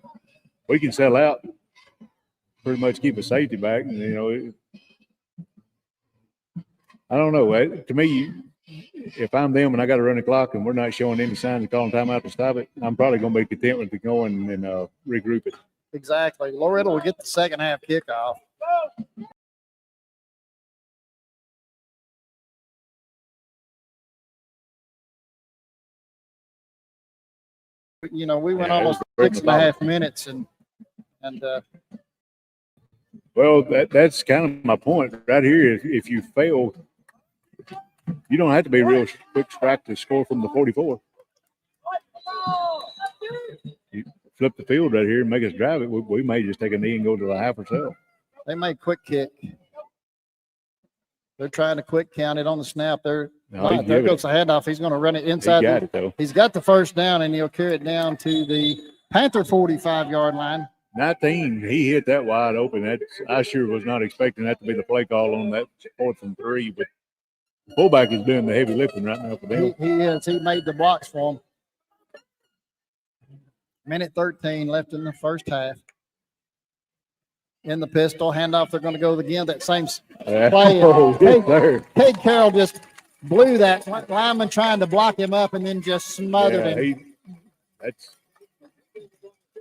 C: we can sell out, pretty much keep a safety back. And, you know, I don't know. To me, if I'm them and I got to run the clock and we're not showing any signs of calling timeout to stop it, I'm probably going to be content with it going and regroup it.
F: Exactly. Loretto will get the second half kickoff. You know, we went
C: Yeah,
F: almost
C: it's
F: 6.5 minutes, and
C: Well, that's kind of my point right here. If you fail, you don't have to be a real quick strike to score from the 44. You flip the field right here and make us drive it. We may just take a knee and go to the half ourselves.
F: they made quick kick. They're trying to quick count it on the snap. There goes the handoff. He's going to run it inside.
C: He got it, though.
F: He's got the first down, and he'll carry it down to the Panther 45-yard line.
C: 19, he hit that wide open. I sure was not expecting that to be the play call on that 4th and 3, but the fullback is doing the heavy lifting right now for them.
F: He is. He made the blocks for him. Minute 13 left in the first half. In the pistol, handoff. They're going to go again. That same play. Hey, Carroll just blew that lineman trying to block him up and then just smothered him.
C: That's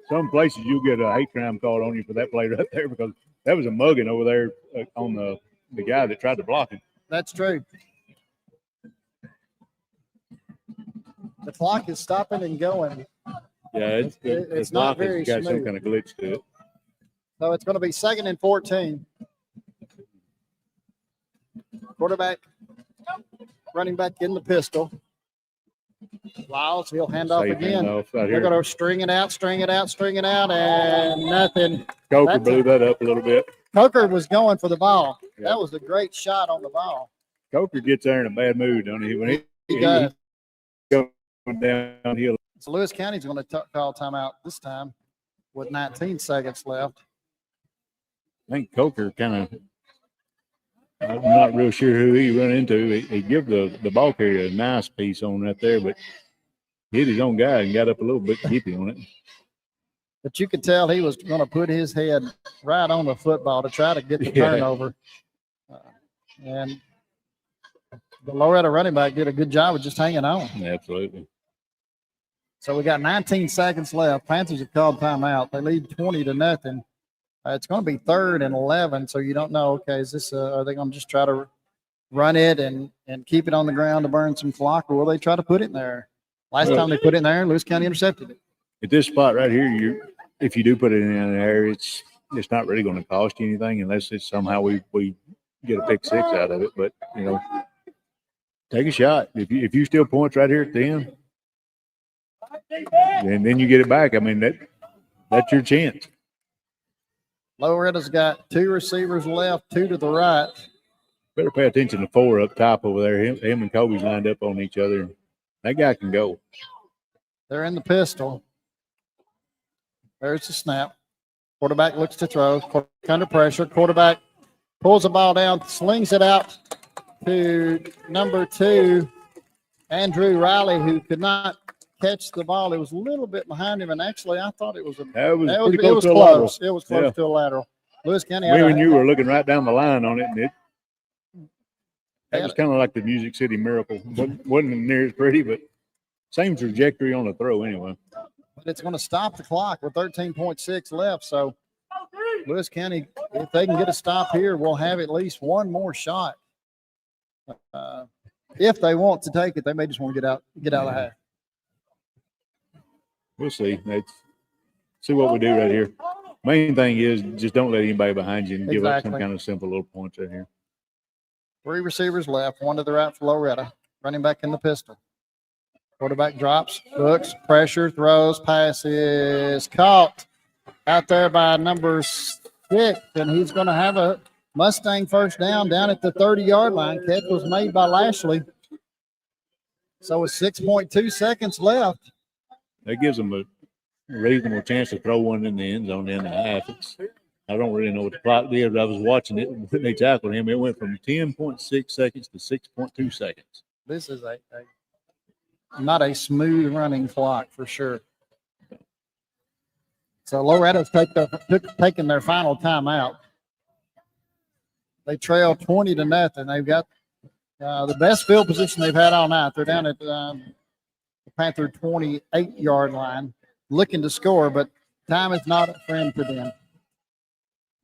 C: some places you get a hate crime called on you for that play right there, because that was a mugging over there on the guy that tried to block him.
F: That's true. The clock is stopping and going.
C: Yeah,
F: it's not very
C: got
F: smooth.
C: some kind of glitch to it.
F: So it's going to be 2nd and 14. Quarterback, running back in the pistol. Lyles, he'll hand off again. They're going to string it out, and nothing.
C: Coker blew that up a little bit.
F: Coker was going for the ball.
C: Yeah.
F: That was a great shot on the ball.
C: Coker gets there in a bad mood, don't he? When
F: He does.
C: going downhill.
F: So Lewis County's going to call timeout this time with 19 seconds left.
C: I think Coker kind of, I'm not real sure who he run into. He give the ball carrier a nice piece on right there, but hit his own guy and got up a little bit hippie on it.
F: But you could tell he was going to put his head right on the football to try to get the turnover. And the Loretto running back did a good job of just hanging on.
C: Absolutely.
F: So we got 19 seconds left. Panthers have called timeout. They lead 20-0. It's going to be 3rd and 11, so you don't know, okay, is this, are they going to just try to run it and keep it on the ground to burn some clock, or will they try to put it in there? Last
C: Well,
F: time they put it in there, Lewis County intercepted it.
C: At this spot right here, if you do put it in there, it's not really going to cost you anything unless it's somehow we get a pick six out of it. But take a shot. If you steal points right here at the end, and then you get it back. I mean that's your chance.
F: Loretta's got 2 receivers left, 2 to the right.
C: Better pay attention to 4 up top over there. Him and Kobe's lined up on each other. That guy can go.
F: They're in the pistol. There's the snap. Quarterback looks to throw. Quarterback under pressure. Quarterback pulls the ball down, slings it out to number 2, Andrew Riley, who could not catch the ball. It was a little bit behind him, and actually I thought it was
C: It was
F: close. It was close to a lateral. Lewis County.
C: Me and you were looking right down the line on it, and that was kind of like the Music City Miracle. Wasn't near as pretty, but same trajectory on the throw anyway.
F: But it's going to stop the clock with 13.6 left. So Lewis County, if they can get a stop here, will have at least one more shot. If they want to take it, they may just want to get out of the half.
C: We'll see. Let's see what we do right here. Main thing is just don't let anybody behind you and give up some kind of simple little points right here.
F: 3 receivers left, 1 to the right for Loretto. Running back in the pistol. Quarterback drops, looks, pressure, throws, passes, caught out there by number 6, and he's going to have a Mustang first down at the 30-yard line. Catch was made by Lashley. So with 6.2 seconds left.
C: That gives them a reasonable chance to throw one in the end zone in the half. I don't really know what the clock did, but I was watching it when they tackled him. It went from 10.6 seconds to 6.2 seconds.
F: This is not a smooth running clock for sure. So Loretto's taking their final timeout. They trail 20-0. They've got the best field position they've had all night. They're down at the Panther 28-yard line, looking to score, but time is not a friend to them.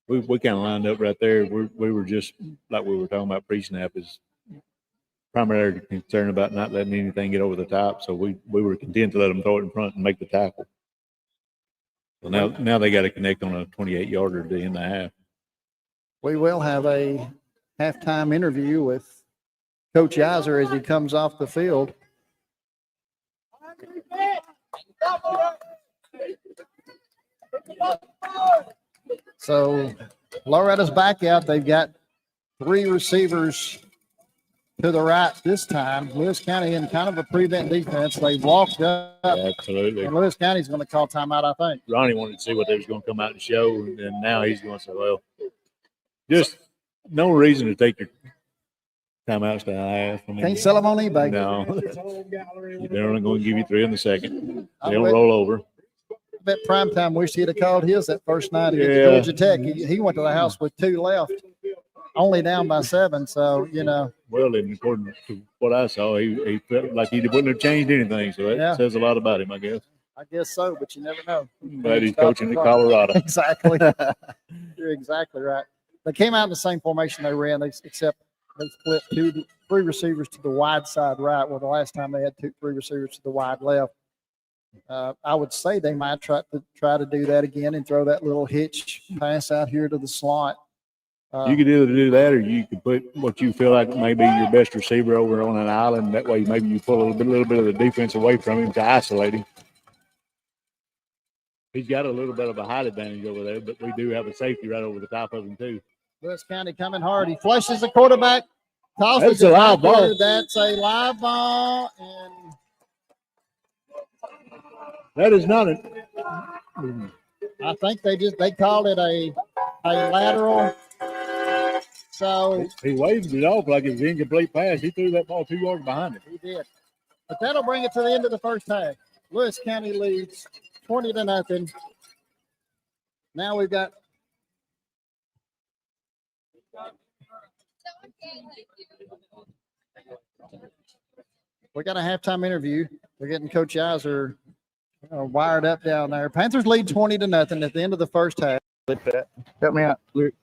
C: We kind of lined up right there. We were just like we were talking about pre-snap is primarily concerned about not letting anything get over the top. So we were content to let them throw it in front and make the tackle. So now they got to connect on a 28-yarder to end the half.
F: We will have a halftime interview with Coach Iser as he comes off the field. So Loretta's back out. They've got 3 receivers to the right this time. Lewis County in kind of a prevent defense. They walked up.
C: Yeah, absolutely.
F: And Lewis County's going to call timeout, I think.
C: Ronnie wanted to see what they was going to come out and show, and now he's going to say, well, just no reason to take your timeouts to half. I mean,
F: can't sell them on eBay.
C: No. They're only going to give you 3 in the second. They don't roll over.
F: I bet Primetime wish he'd have called his that first night against Georgia Tech. He went to the house with 2 left, only down by 7. So,
C: Well, and according to what I saw, he felt like he wouldn't have changed anything. So that says a lot about him, I guess.
F: I guess so, but you never know.
C: But he's coaching in Colorado.
F: Exactly. You're exactly right. They came out in the same formation they ran, except they split 3 receivers to the wide side right, where the last time they had 3 receivers to the wide left. I would say they might try to do that again and throw that little hitch pass out here to the slot.
C: You could either do that, or you could put what you feel like may be your best receiver over on an island. That way, maybe you pull a little bit of the defense away from him to isolate him. He's got a little bit of a height advantage over there, but we do have a safety right over the top of him too.
F: Lewis County coming hard. He flushes the quarterback.
C: That's a live ball.
F: That's a live ball, and
C: that is not a.
F: I think they called it a lateral. So
C: he waved it off like it was an incomplete pass. He threw that ball 2 yards behind him.
F: He did, but that'll bring it to the end of the first half. Lewis County leads 20-0. Now we've got. We got a halftime interview. We're getting Coach Iser wired up down there. Panthers lead 20-0 at the end of the first half. Help me out, Luke.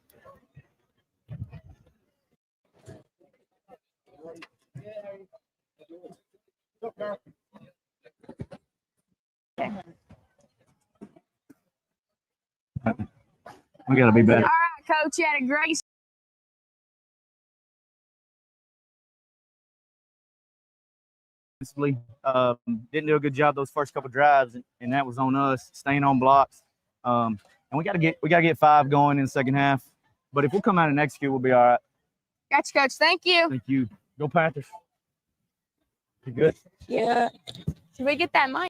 E: We got to be
G: All
E: better.
G: right, Coach, you had a great
H: Didn't do a good job those first couple drives, and that was on us, staying on blocks. And we gotta get 5 going in the second half. But if we'll come out and execute, we'll be all right.
G: Gotcha, Coach. Thank you.
H: Thank you. Go Panthers. You good?
G: Yeah. Should we get that mic?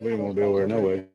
C: We won't be over there no way.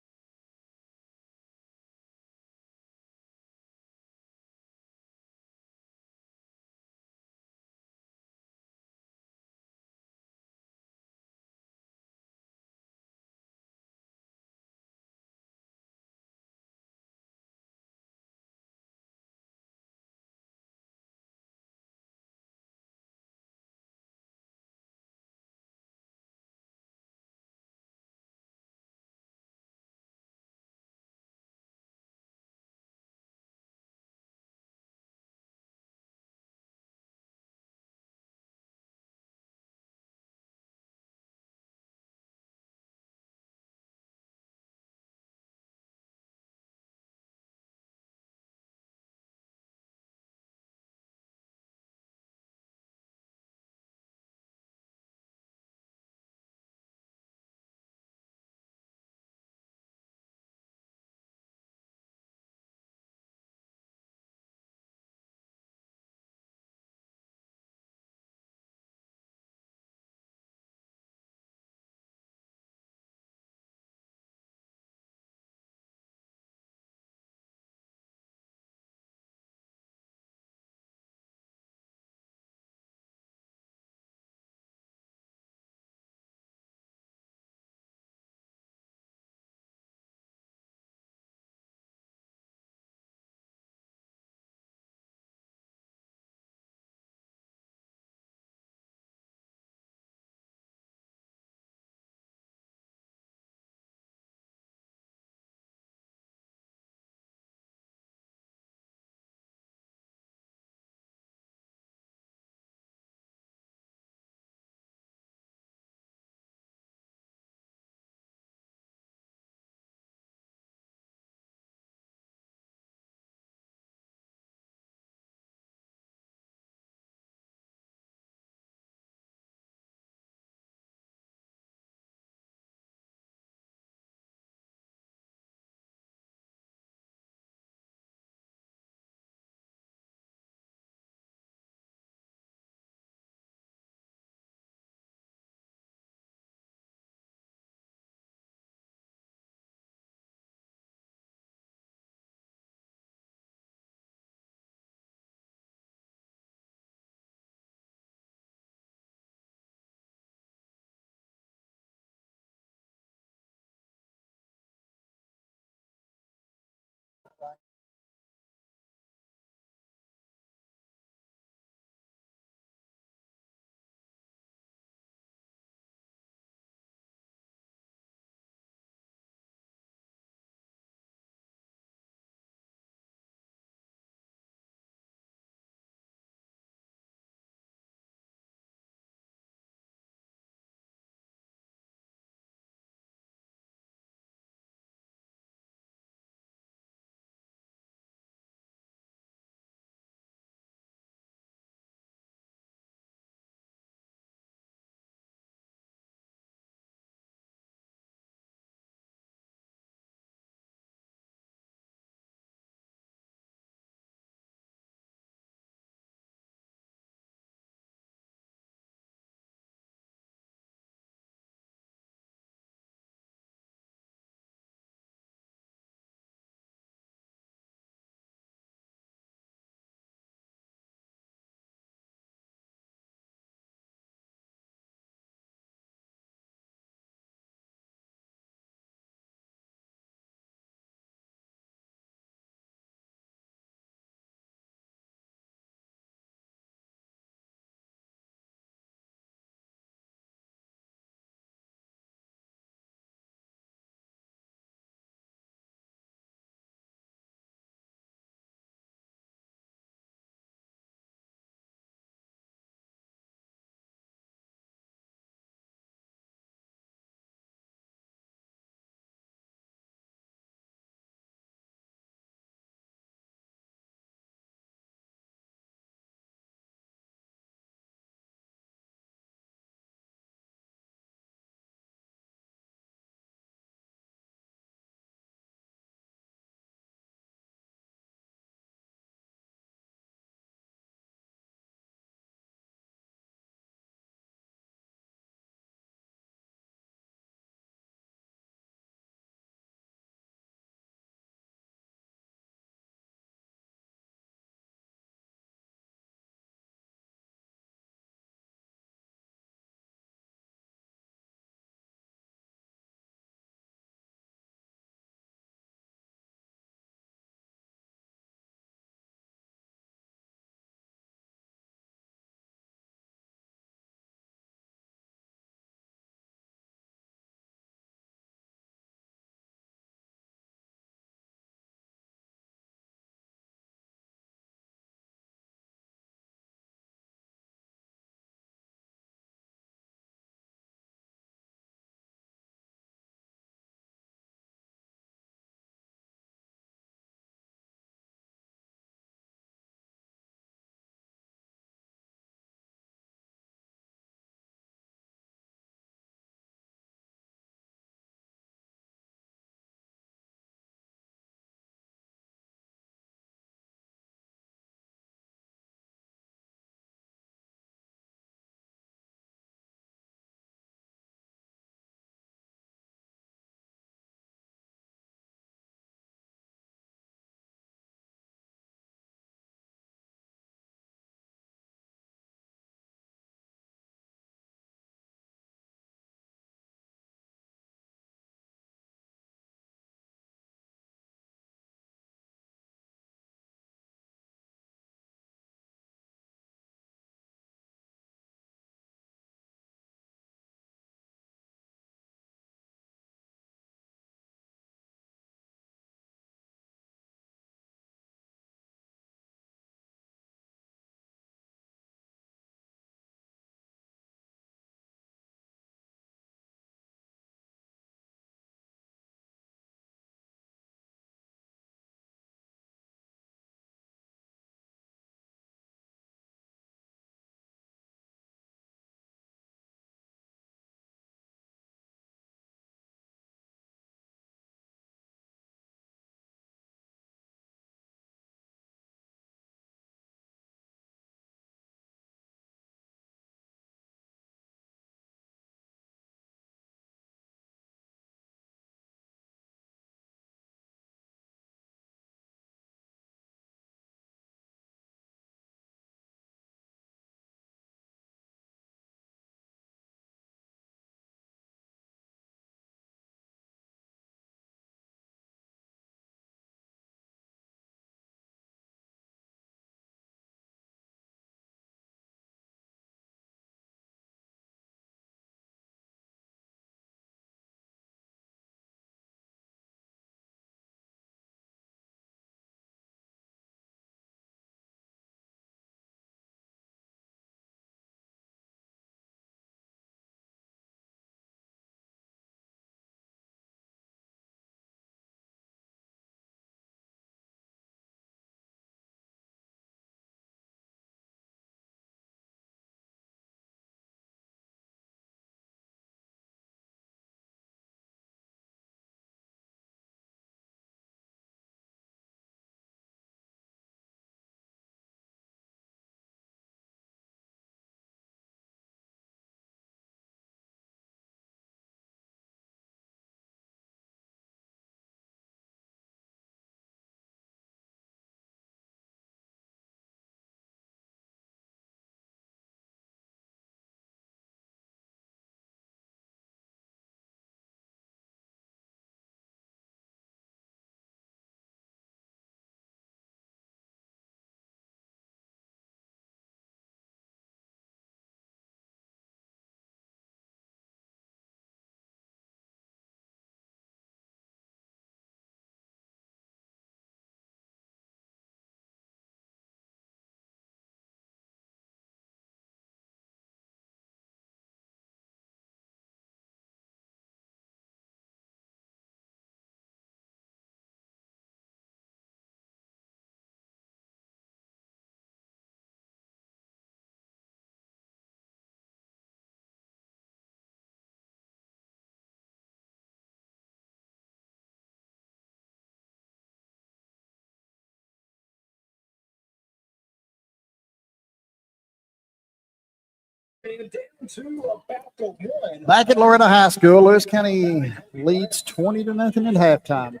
B: And down to about the one.
F: Back at Loretto High School, Lewis County leads 20-0 at halftime.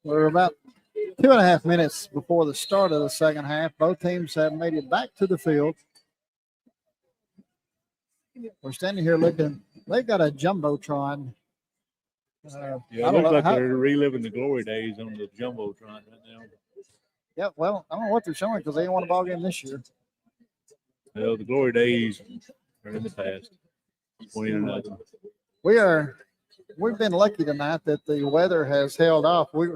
F: We're about 2.5 minutes before the start of the second half. Both teams have made it back to the field. We're standing here looking. They've got a jumbotron.
C: Yeah,
F: I
C: it
F: don't
C: looks
F: know
C: like
F: how-
C: they're reliving the glory days on the jumbotron right now.
F: Yeah, well, I don't know what they're showing because they didn't won a ball game this year.
C: Well, the glory days are in the past. 20-0.
F: We've been lucky tonight that the weather has held off. We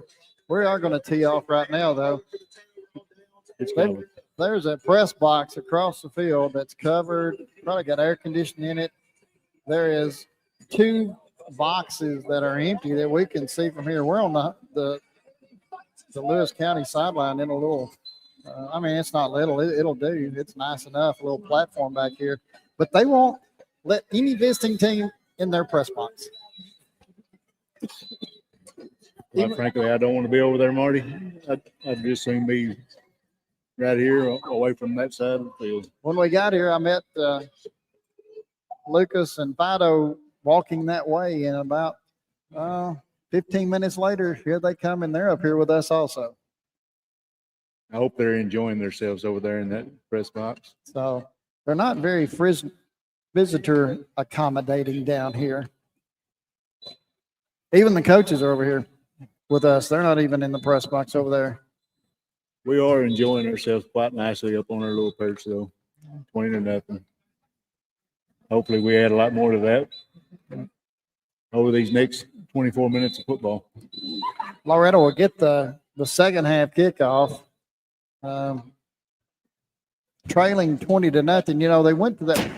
F: are going to tee off right now, though.
C: It's coming.
F: There's a press box across the field that's covered, probably got air conditioning in it. There is 2 boxes that are empty that we can see from here. We're on the Lewis County sideline in a little, I mean, it's not little, it'll do. It's nice enough, a little platform back here. But they won't let any visiting team in their press box.
C: Quite frankly, I don't want to be over there, Marty. I'd just soon be right here away from that side of the field.
F: When we got here, I met Lucas and Fido walking that way, and about 15 minutes later, here they come, and they're up here with us also.
C: I hope they're enjoying themselves over there in that press box.
F: So they're not very visitor accommodating down here. Even the coaches are over here with us. They're not even in the press box over there.
C: We are enjoying ourselves quite nicely up on our little perch, though. 20-0. Hopefully, we add a lot more to that over these next 24 minutes of football.
F: Loretto will get the second half kickoff, trailing 20-0. You know, they went to that.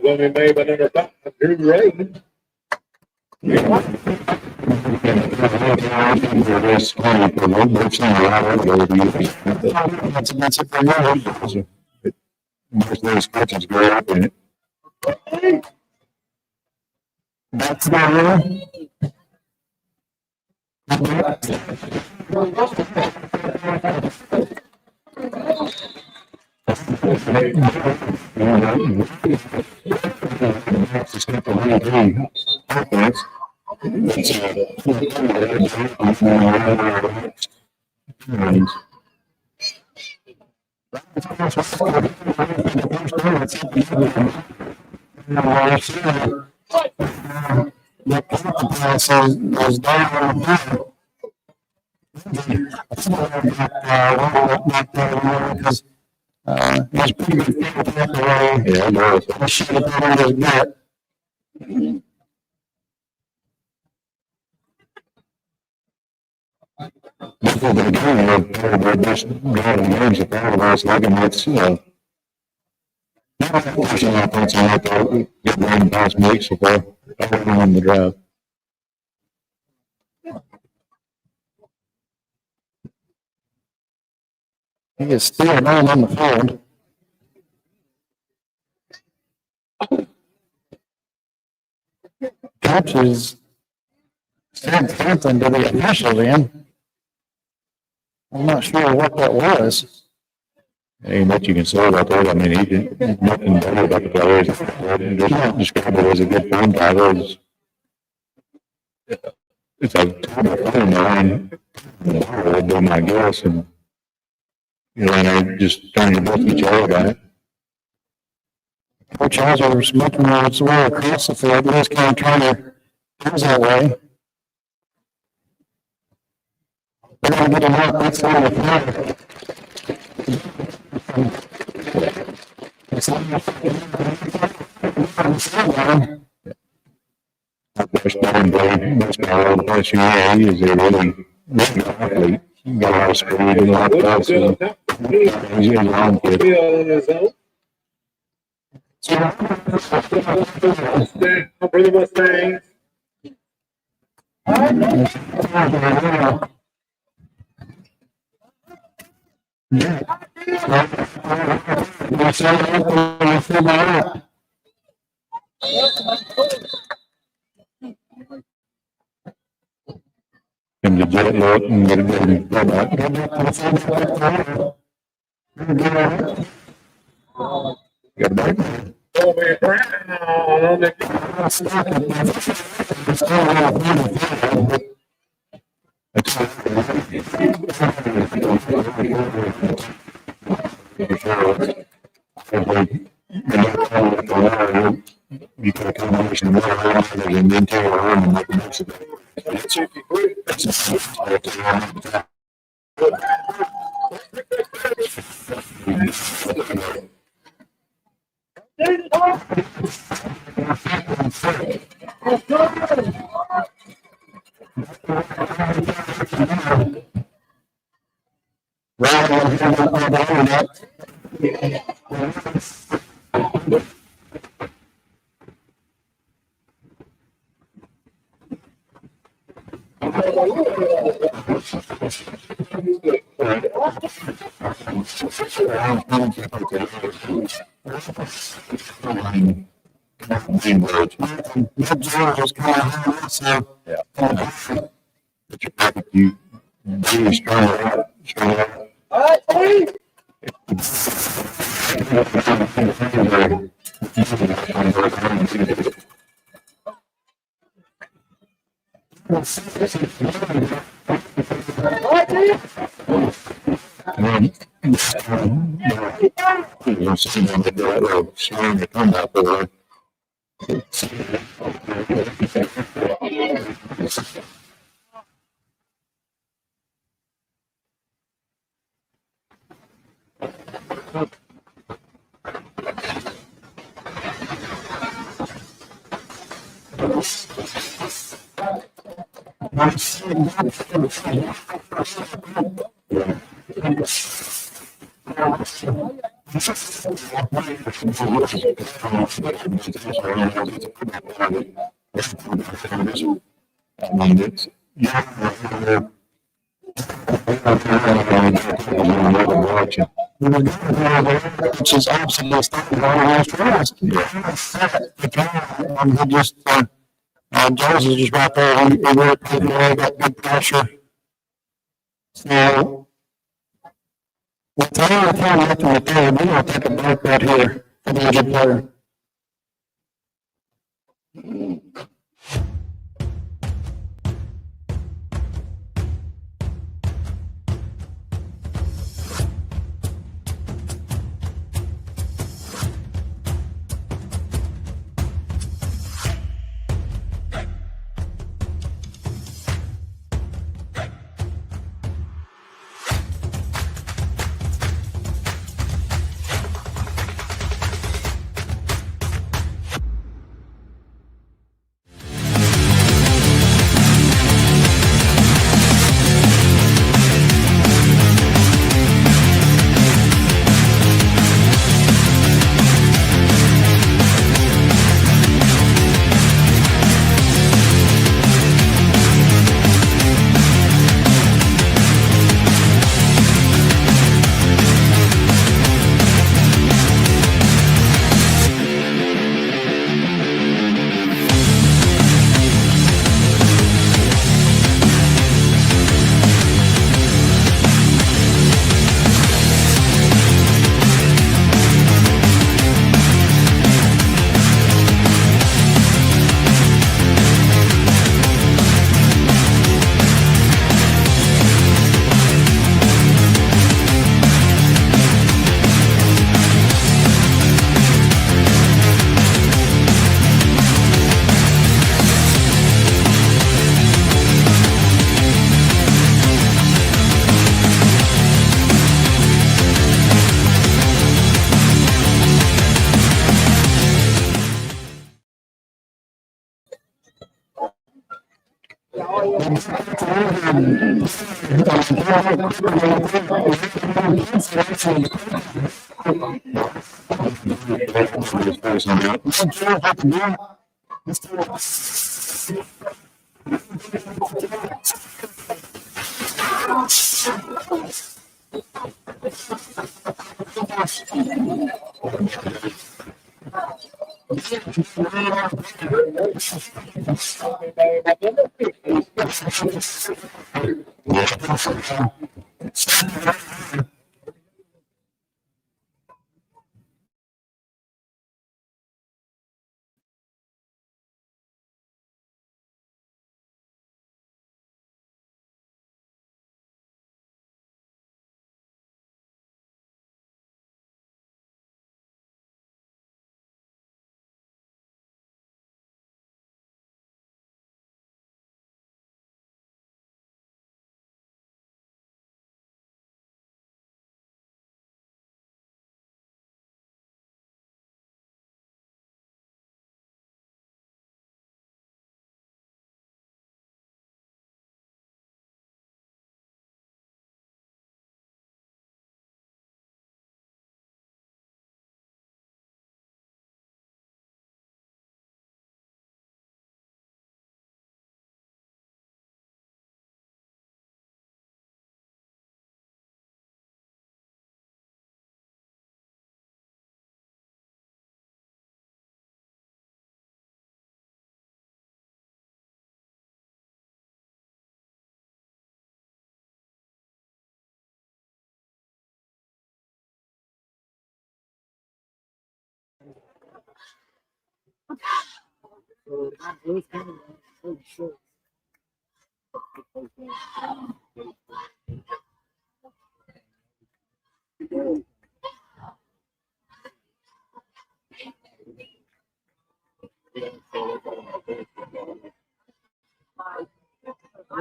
B: Going to be made by number 5, Drew Ray.
I: Most of those coaches grow up in it. That's the rule. The drive. He is still down on the field. Coaches said something to the official then. I'm not sure what that was. Ain't much you can say about that. I mean, he didn't nothing bad about the players. Just describe it as a good phone driver. It's a phone line. Would be my guess, and you know, and they're just trying to both each other about it. Coach Hauser was smoking his way across the field. He was kind of trying to use that way. They're going to get him out outside of the field. Best down play, best power of the place you know, he is a really athlete. He got a lot of speed and a lot of pass. He's a long kid.
B: For the Mustangs.
I: And the jet look and get it got a back. You can combination of and then turn around and make the most of it. You really strong out. Which is absolutely stopping all last rest. He just, Jones is just right there. He really put it away, got good pressure. So, with time left in the third, we're going to take a break right here for the injured player.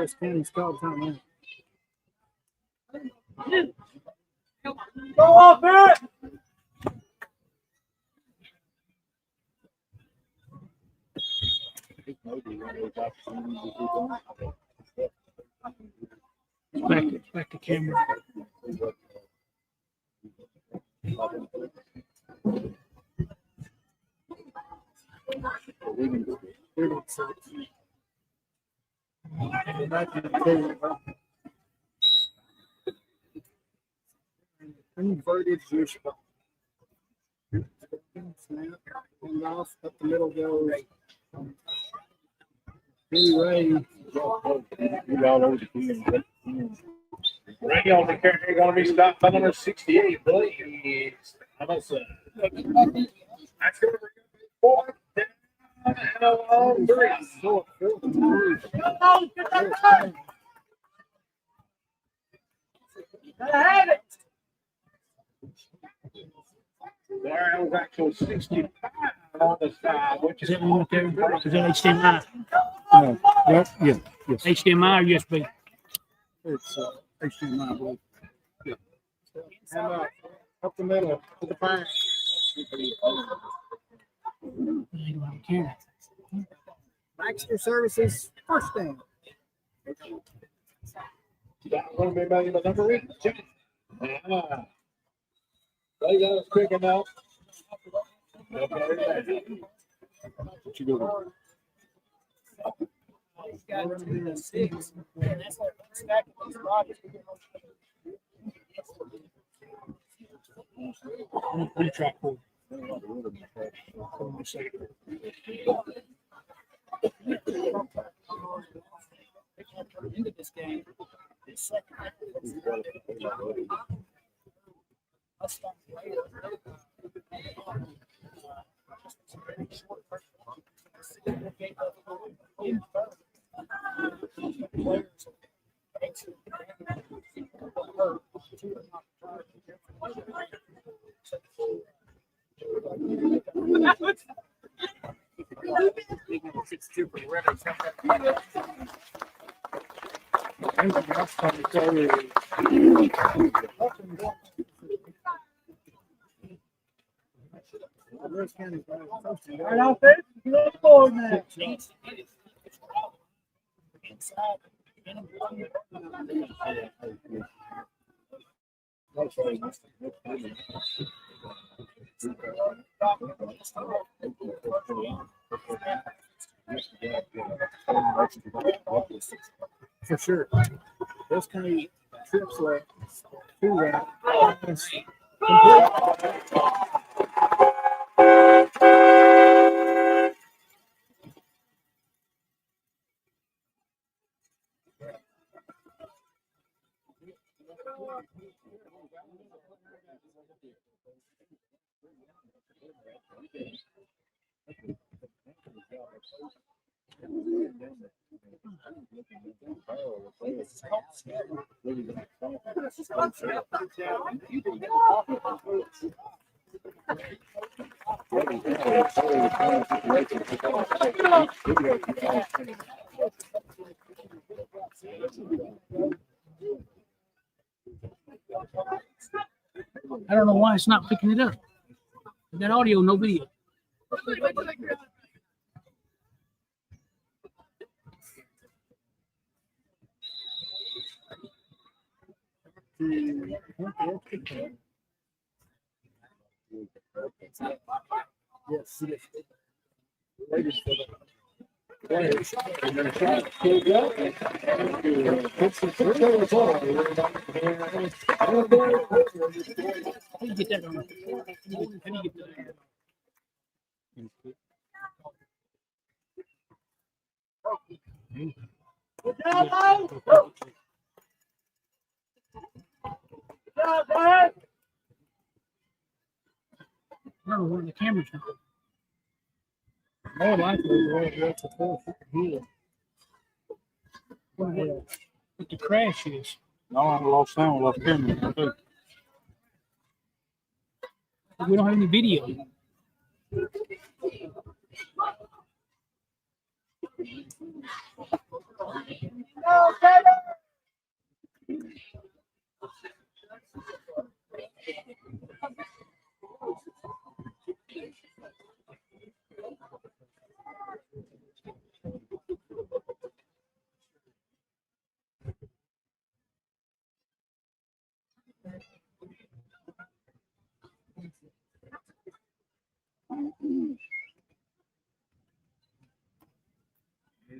F: West County's called timeout.
D: Go off it! Back to camera.
F: Inverted wishbone. Snap, and off, up the middle goes. Billy Ray.
B: Ray on the character going to be stopped by number 68, please. How about that? That's going to bring up 4 down and a long 3. There was actually 65 on the side, which is
D: Is that one up there? Is that HDMI?
F: No, yes, yes.
D: HDMI or USB?
F: It's HDMI, I believe. Yeah. And up the middle to the fire. Baxter Services, first down.
B: That going to be made by number 8. They got us quick enough.
F: What you doing?
D: Retract forward. Into this game. Right off it. Good board now.
F: For sure. Those kind of trips like 2 rounds.
D: I don't know why it's not picking it up. That audio, no video.
F: Yes, it is.
D: How do you get that on? How do you get that? I don't know where the camera's going.
F: More likely, that's a full here.
D: What the crash is.
F: No, I lost sound, lost camera.
D: We don't have any video.
F: No,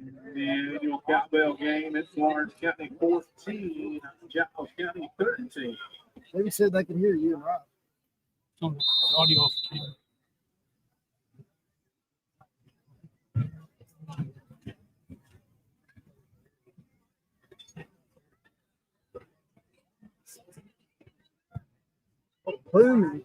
B: The annual cowbell game. It's Lawrence County 14, Giles County 13.
F: Maybe said they can hear you and Rob.
D: Audio off the camera.
F: Boom.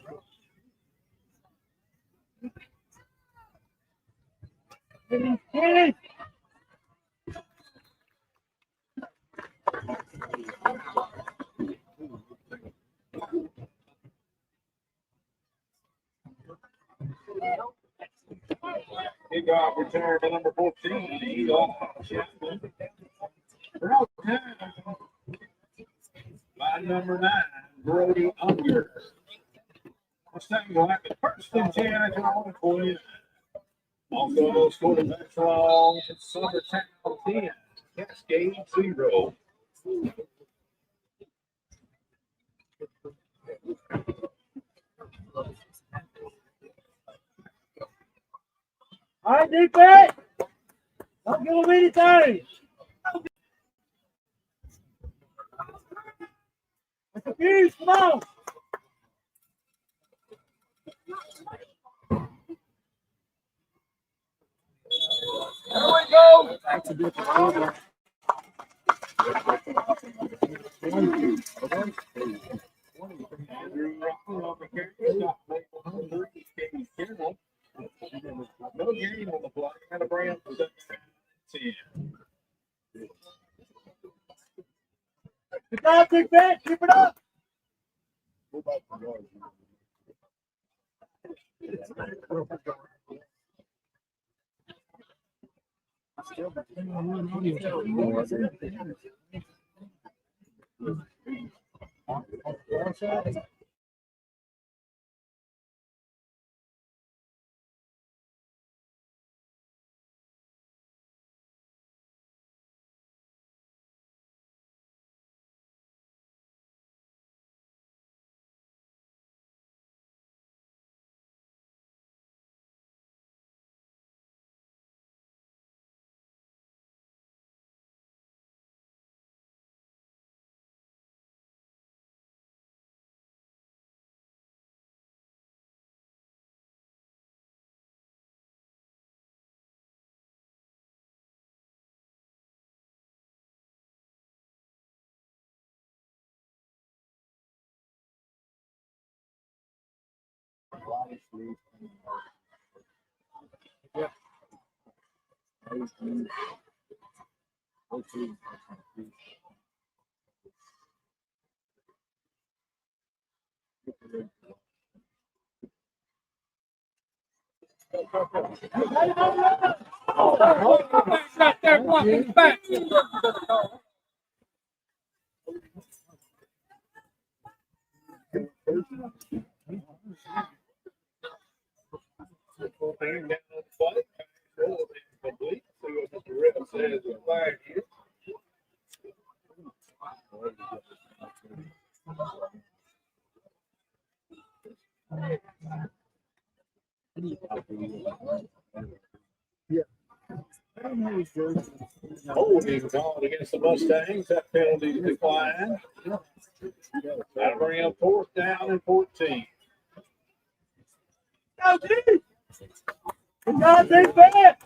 B: Kickoff return to number 14. Eagle Chapman. Brought down by number 9, Brody Unger. Mustangs will have the first and 10 at their own 20. Also scored a long Summertown 10, Cascade 0.
D: All right, defense. Don't give them anything. It's a fuse, come on. There we go.
F: That's a different program.
B: Andrew Russell on the carry. Stop play 103. Katie Carroll. No gain on the play. And a brand 10.
D: Good job, defense. Keep it up. Back there, walking back.
B: Down the play. Complete. See what Mr. Ribbon says the flag is. Holding called against the Mustangs. That penalty declined. That'll bring up 4th down and 14.
D: Go, D. Good job, defense.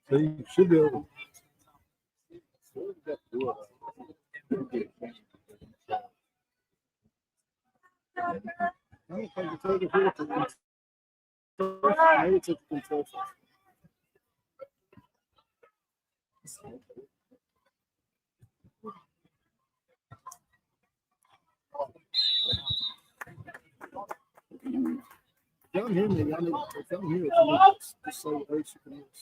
F: So you should be able I don't think it's over here for control. Maybe it's at the control. Y'all hear me? Y'all need to come here. Just say basic news.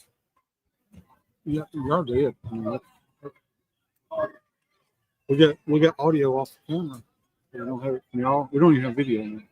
F: Yeah, y'all did. We got audio off the camera. We don't have y'all. We don't even have video on it.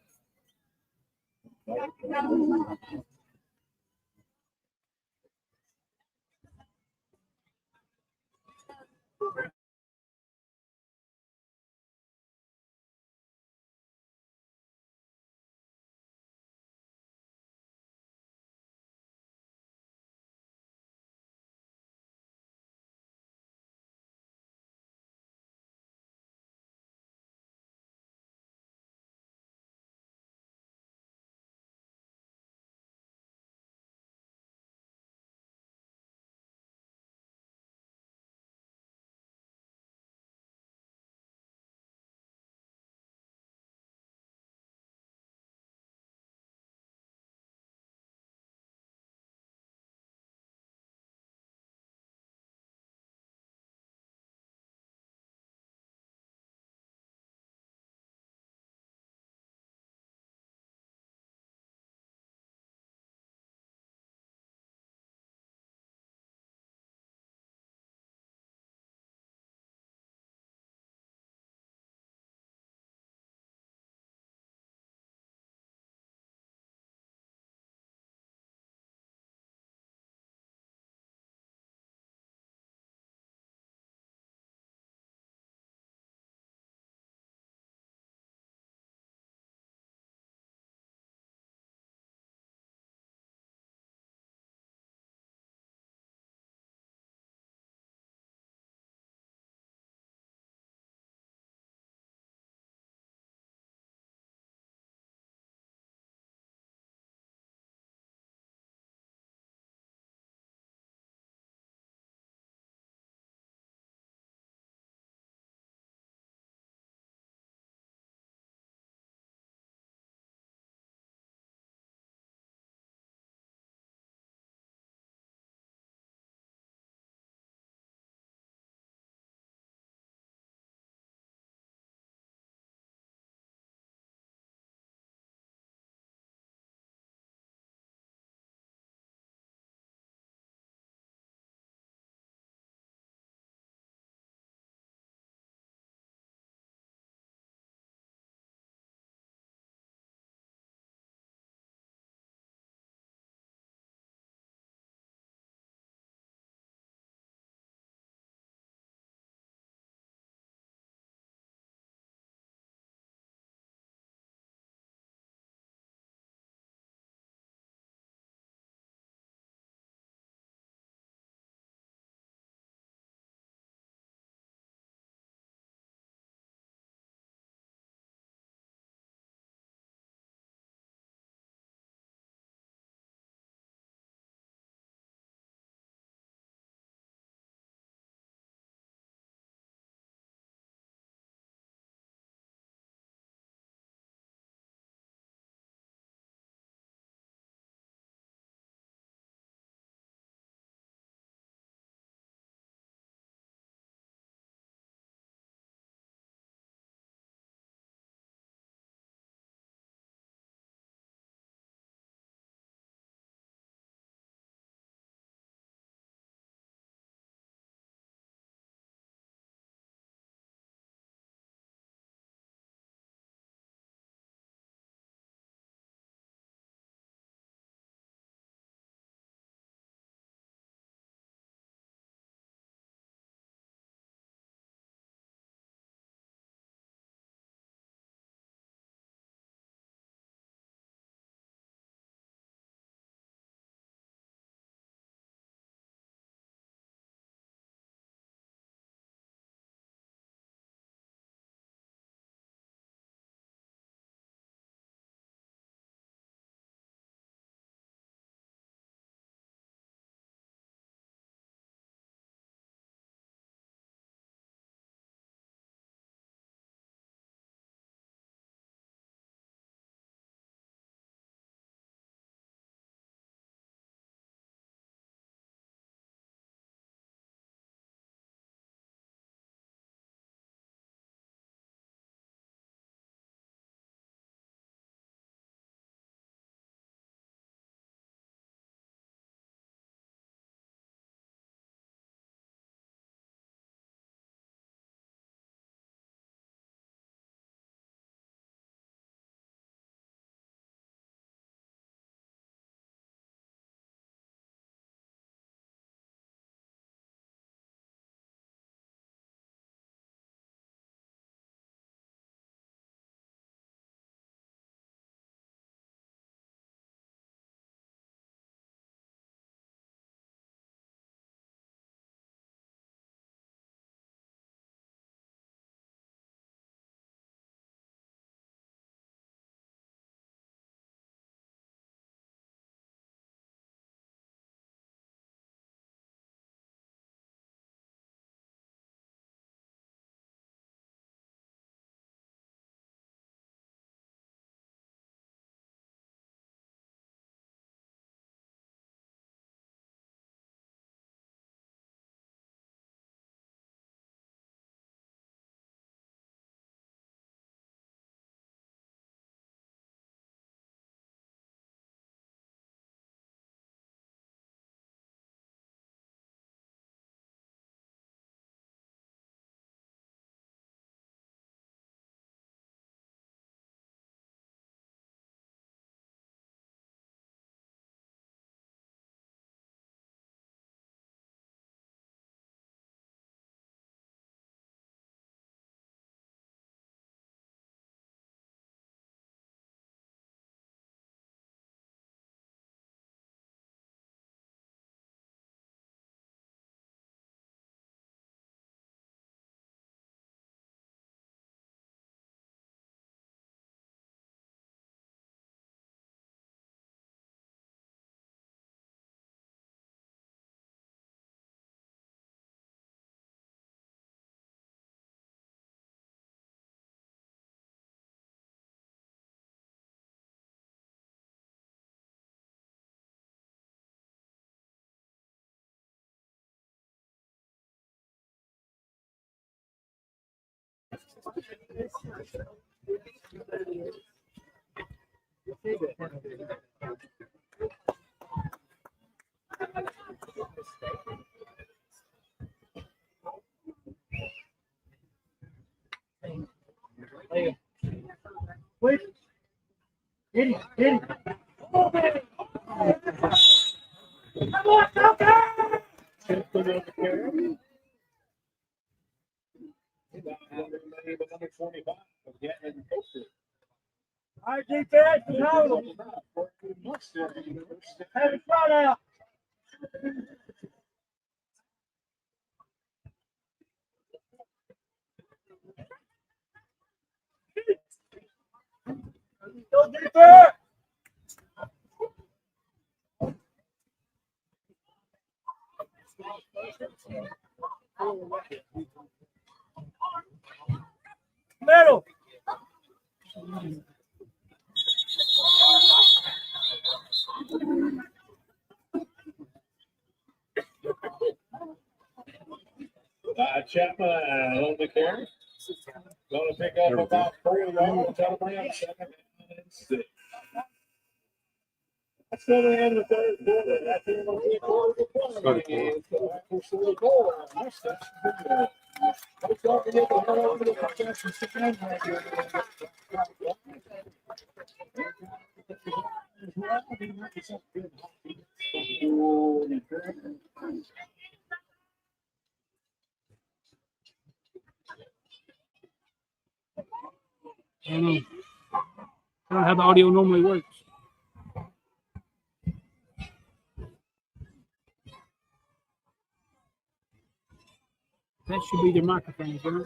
D: All right, defense, total. Have a shot out. Go defense. Middle.
B: Chapman on the carry. Going to pick up about 4 yards out of bounds. Second and 6. That's still the end of the third quarter. That's the end of the quarter. And so after the goal, let's go to get the hell over the protection. Second right here.
D: I don't know. I don't know how the audio normally works. That should be their microphones, right?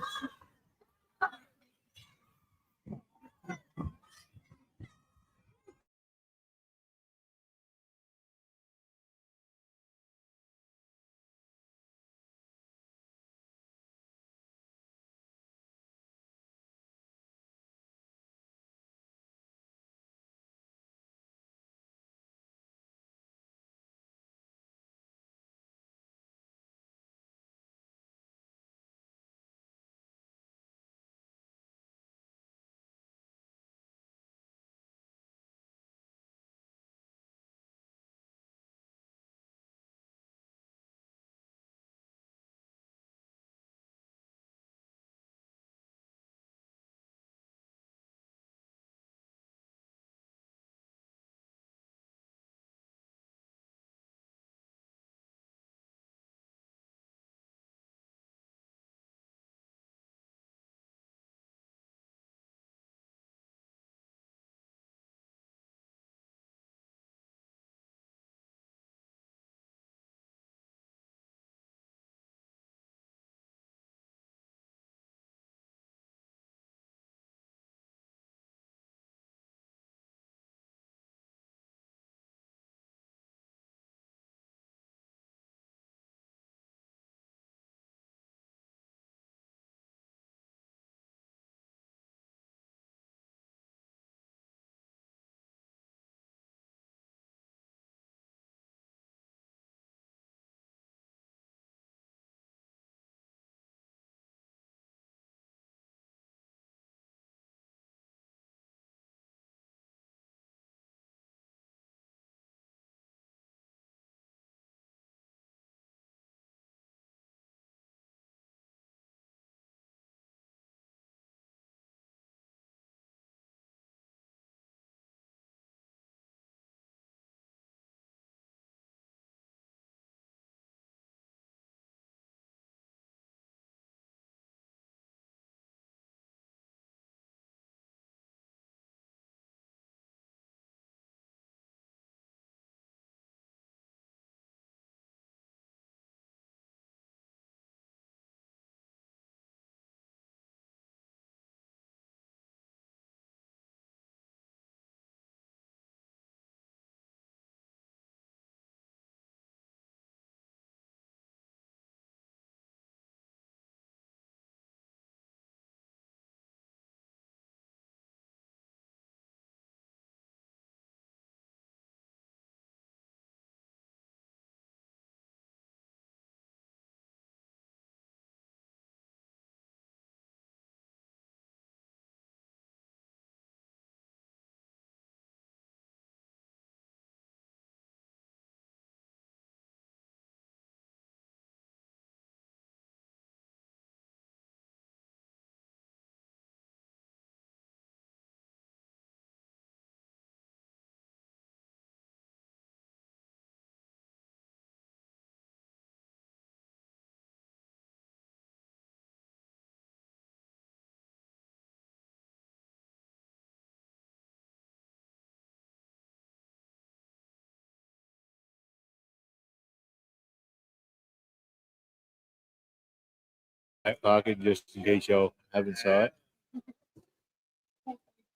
C: back pocket just in case y'all haven't saw it.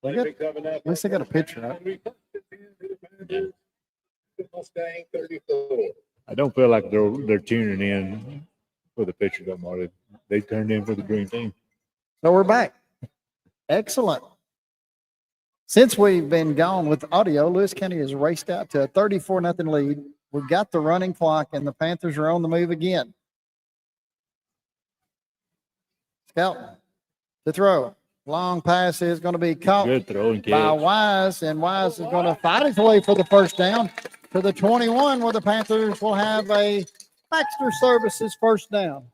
F: At least they got a picture up.
C: I don't feel like they're tuning in for the picture though, Marty. They turned in for the green team.
F: So we're back. Excellent. Since we've been gone with audio, Lewis County has raced out to a 34-0 lead. We've got the running clock, and the Panthers are on the move again. Scout to throw. Long pass is going to be caught
C: Good throw and
F: by
C: catch.
F: Wise, and Wise is going to fight his way for the first down to the 21, where the Panthers will have a Baxter Services first down.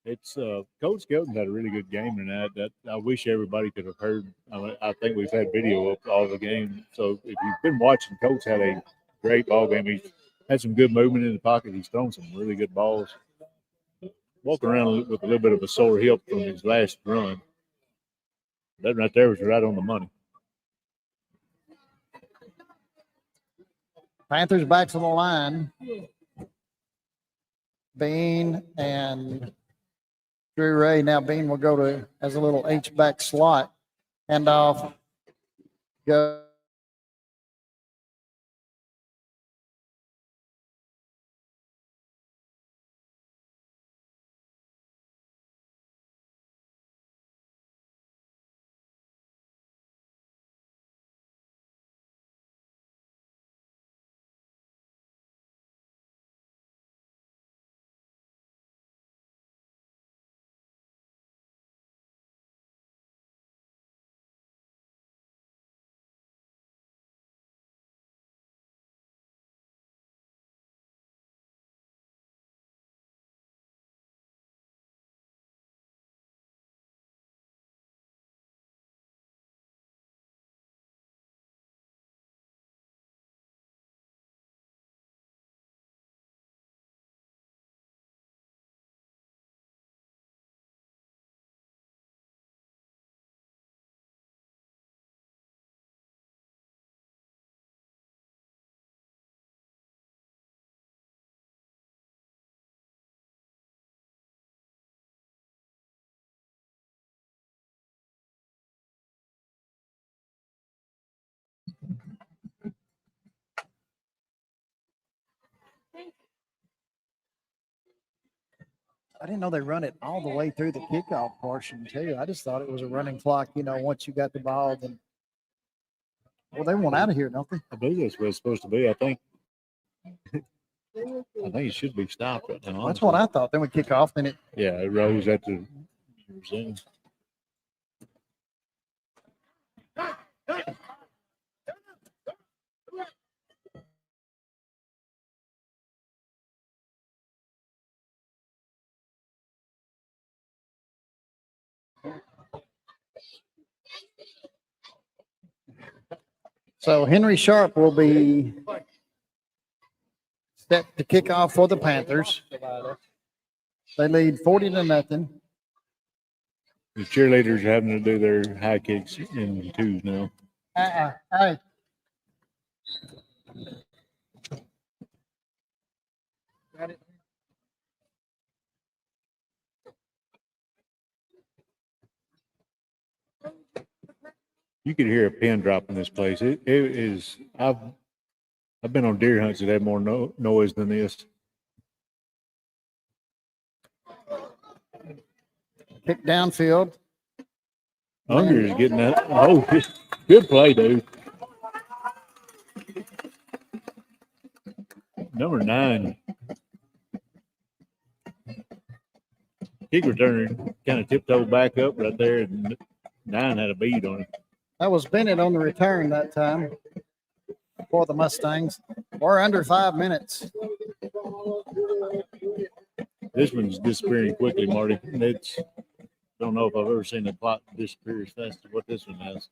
C: It's Coach Skelton had a really good game tonight. That I wish everybody could have heard. I think we've had video of all the game. So if you've been watching, Coach had a great ball game. He's had some good movement in the pocket. He's thrown some really good balls. Walking around with a little bit of a sore hip from his last run. That right there was right on the money.
F: Panthers back to the line. Bean and Drew Ray. Now Bean will go to as a little H-back slot. Hand off. Go. I didn't know they run it all the way through the kickoff portion too. I just thought it was a running clock. Once you got the ball, then they want out of here, don't they?
C: I believe that's what it's supposed to be. I think it should be stopped right now.
F: That's what I thought. Then we kick off, then it.
C: Yeah, it rose at the resume.
F: So Henry Sharp will be set to kick off for the Panthers. They lead 40-0.
C: The cheerleaders are having to do their high kicks in twos now.
F: Hey. Got it.
C: You could hear a pin drop in this place. It is. I've been on deer hunts that had more noise than this.
F: Kick downfield.
C: Unger is getting that. Oh, good play, dude. Number 9. Kick returner kind of tiptoed back up right there, and 9 had a bead on it.
F: That was Bennett on the return that time for the Mustangs. We're under 5 minutes.
C: This one's disappearing quickly, Marty. Don't know if I've ever seen a clock disappear as fast as what this one has.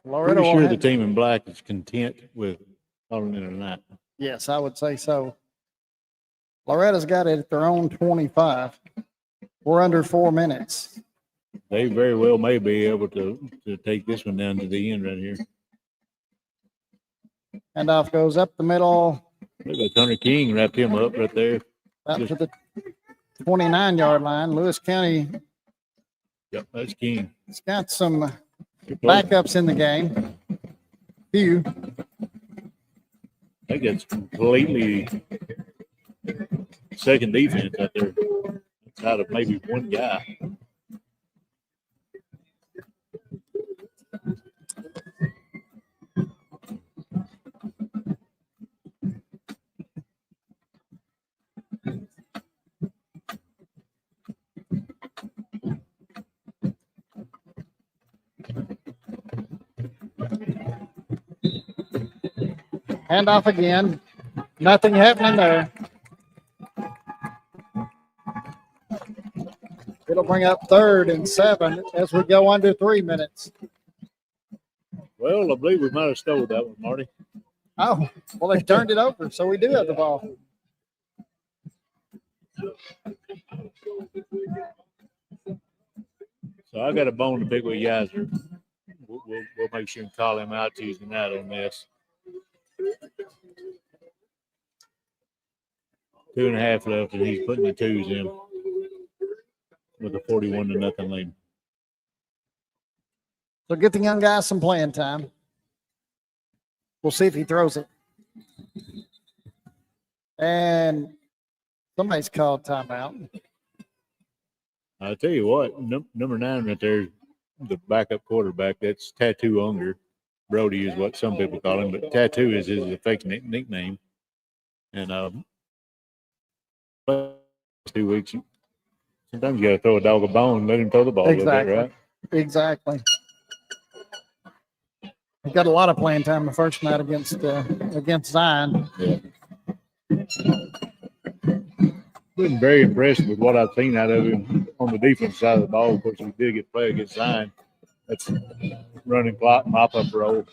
F: Loretto
C: Pretty sure the
F: had-
C: team in black is content with calling it a night.
F: Yes, I would say so. Loretta's got it at their own 25. We're under 4 minutes.
C: they very well may be able to take this one down to the end right here.
F: Handoff goes up the middle,
C: Look like Hunter King wrapped him up right there.
F: up to the 29-yard line. Lewis County
C: Yep, that's King.
F: has got some
C: Good play.
F: backups in the game. Few.
C: I think it's completely second defense out there. It's out of maybe one guy.
F: Handoff again. Nothing happening there. It'll bring up 3rd and 7 as we go under 3 minutes.
C: Well, I believe we might have stole that one, Marty.
F: Oh, well, they turned it over, so we do have the ball.
C: So I got a bone to pick with Yizer. We'll make sure and call him out Tuesday night on this. 2.5 left, and he's putting the 2s in with a 41-0 lead.
F: So get the young guy some playing time. We'll see if he throws it. And somebody's called timeout.
C: I'll tell you what, number 9 right there, the backup quarterback, that's Tattoo Unger. Brody is what some people call him, but Tattoo is his affectionate nickname. And 2 weeks, sometimes you got to throw a dog a bone and let him throw the ball
F: Exactly.
C: a little bit, right?
F: Exactly. He got a lot of playing time the first night against Zion.
C: Yeah. Been very impressed with what I've seen out of him on the defense side of the ball. Of course, he did get play against Zion. That's running clock, mop up roll.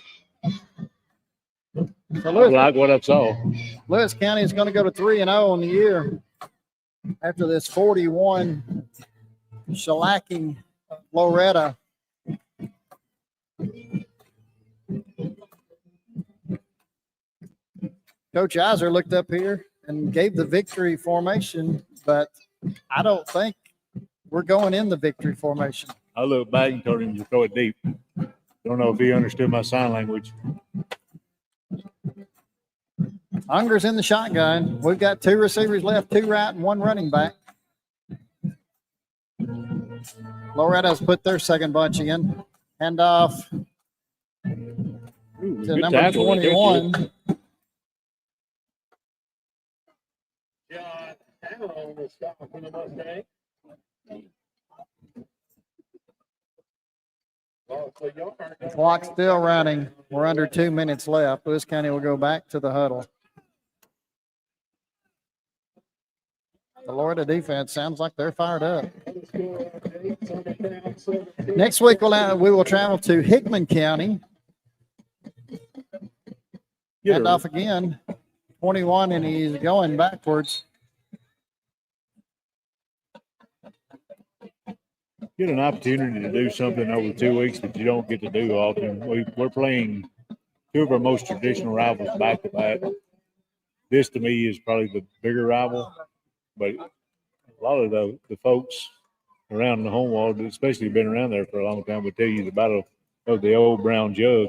F: So
C: I like what I saw.
F: Lewis County is going to go to 3-0 on the year after this 41 shellacking Loretto. Coach Iser looked up here and gave the victory formation, but I don't think we're going in the victory formation.
C: I looked back and told him to throw it deep. Don't know if he understood my sign language.
F: Unger's in the shotgun. We've got 2 receivers left, 2 right and 1 running back. Loretto's put their second bunch in. Handoff to number
C: tackle right there,
F: 21.
B: John Allen was stopped from the Mustang.
F: The clock's still running. We're under 2 minutes left. Lewis County will go back to the huddle. The Loretto defense sounds like they're fired up. Next week we will travel to Hickman County. Hand off again. 21, and he's going backwards.
C: Get an opportunity to do something over 2 weeks that you don't get to do often. We're playing 2 of our most traditional rivals back to back. This to me is probably the bigger rival, but a lot of the folks around the home wall, especially been around there for a long time, would tell you the battle of the old brown jug.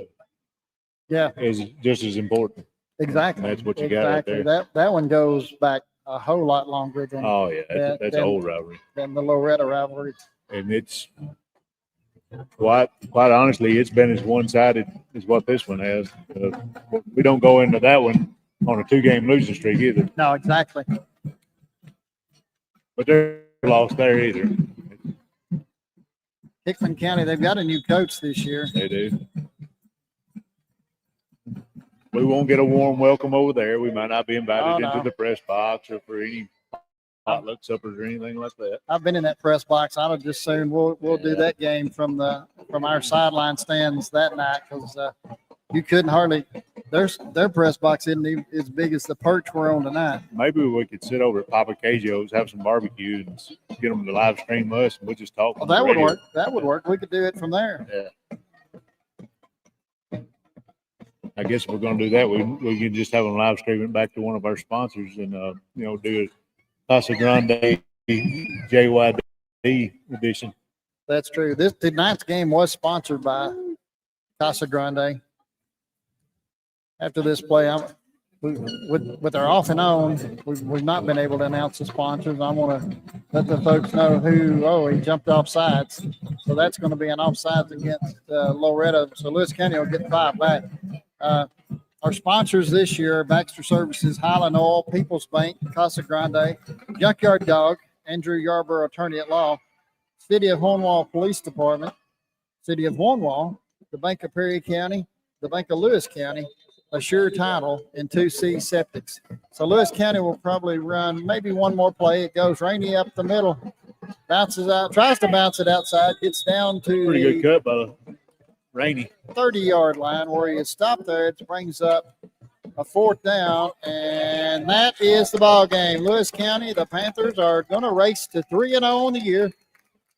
F: Yeah,
C: is just as important.
F: Exactly.
C: That's what you got right there.
F: That one goes back a whole lot longer than
C: that's an old rivalry.
F: Than the Loretto rivalry.
C: And it's quite honestly, it's been as one-sided as what this one has. We don't go into that one on a 2-game losing streak either.
F: No, exactly.
C: But they're lost there either.
F: Hickman County, they've got a new coach this year.
C: They do. We won't get a warm welcome over there. We might not be invited into the press box or for any potluck suppers or anything like that.
F: I've been in that press box. I would just soon we'll do that game from our sideline stands that night because you couldn't hardly. Their press box isn't even as big as the perch we're on tonight.
C: Maybe we could sit over at Papa Cajo's, have some barbecue, and get them to live stream us, and we'll just talk.
F: Well,
C: on the
F: that would
C: radio.
F: work. That would work. We could do it from there.
C: I guess if we're going to do that, we can just have them live stream it back to one of our sponsors and, do a Casa Grande JYD edition.
F: That's true. Tonight's game was sponsored by Casa Grande. After this play, with our off and on, we've not been able to announce the sponsors. I want to let the folks know who. Oh, he jumped off sides, so that's going to be an offsides against Loretto. So Lewis County will get 5 back. Our sponsors this year: Baxter Services, Highland Oil, People's Bank, Casa Grande, Junkyard Dog, Andrew Yarborough, attorney at law, City of Hornwall Police Department, City of Hornwall, the Bank of Perry County, the Bank of Lewis County, Assure Title, and 2C Septics. So Lewis County will probably run maybe one more play. It goes Rainey up the middle, bounces out, tries to bounce it outside, gets down to
C: Pretty good cut by Rainey.
F: 30-yard line where he is stopped there. It brings up a 4th down, and that is the ball game. Lewis County, the Panthers are going to race to 3-0 on the year,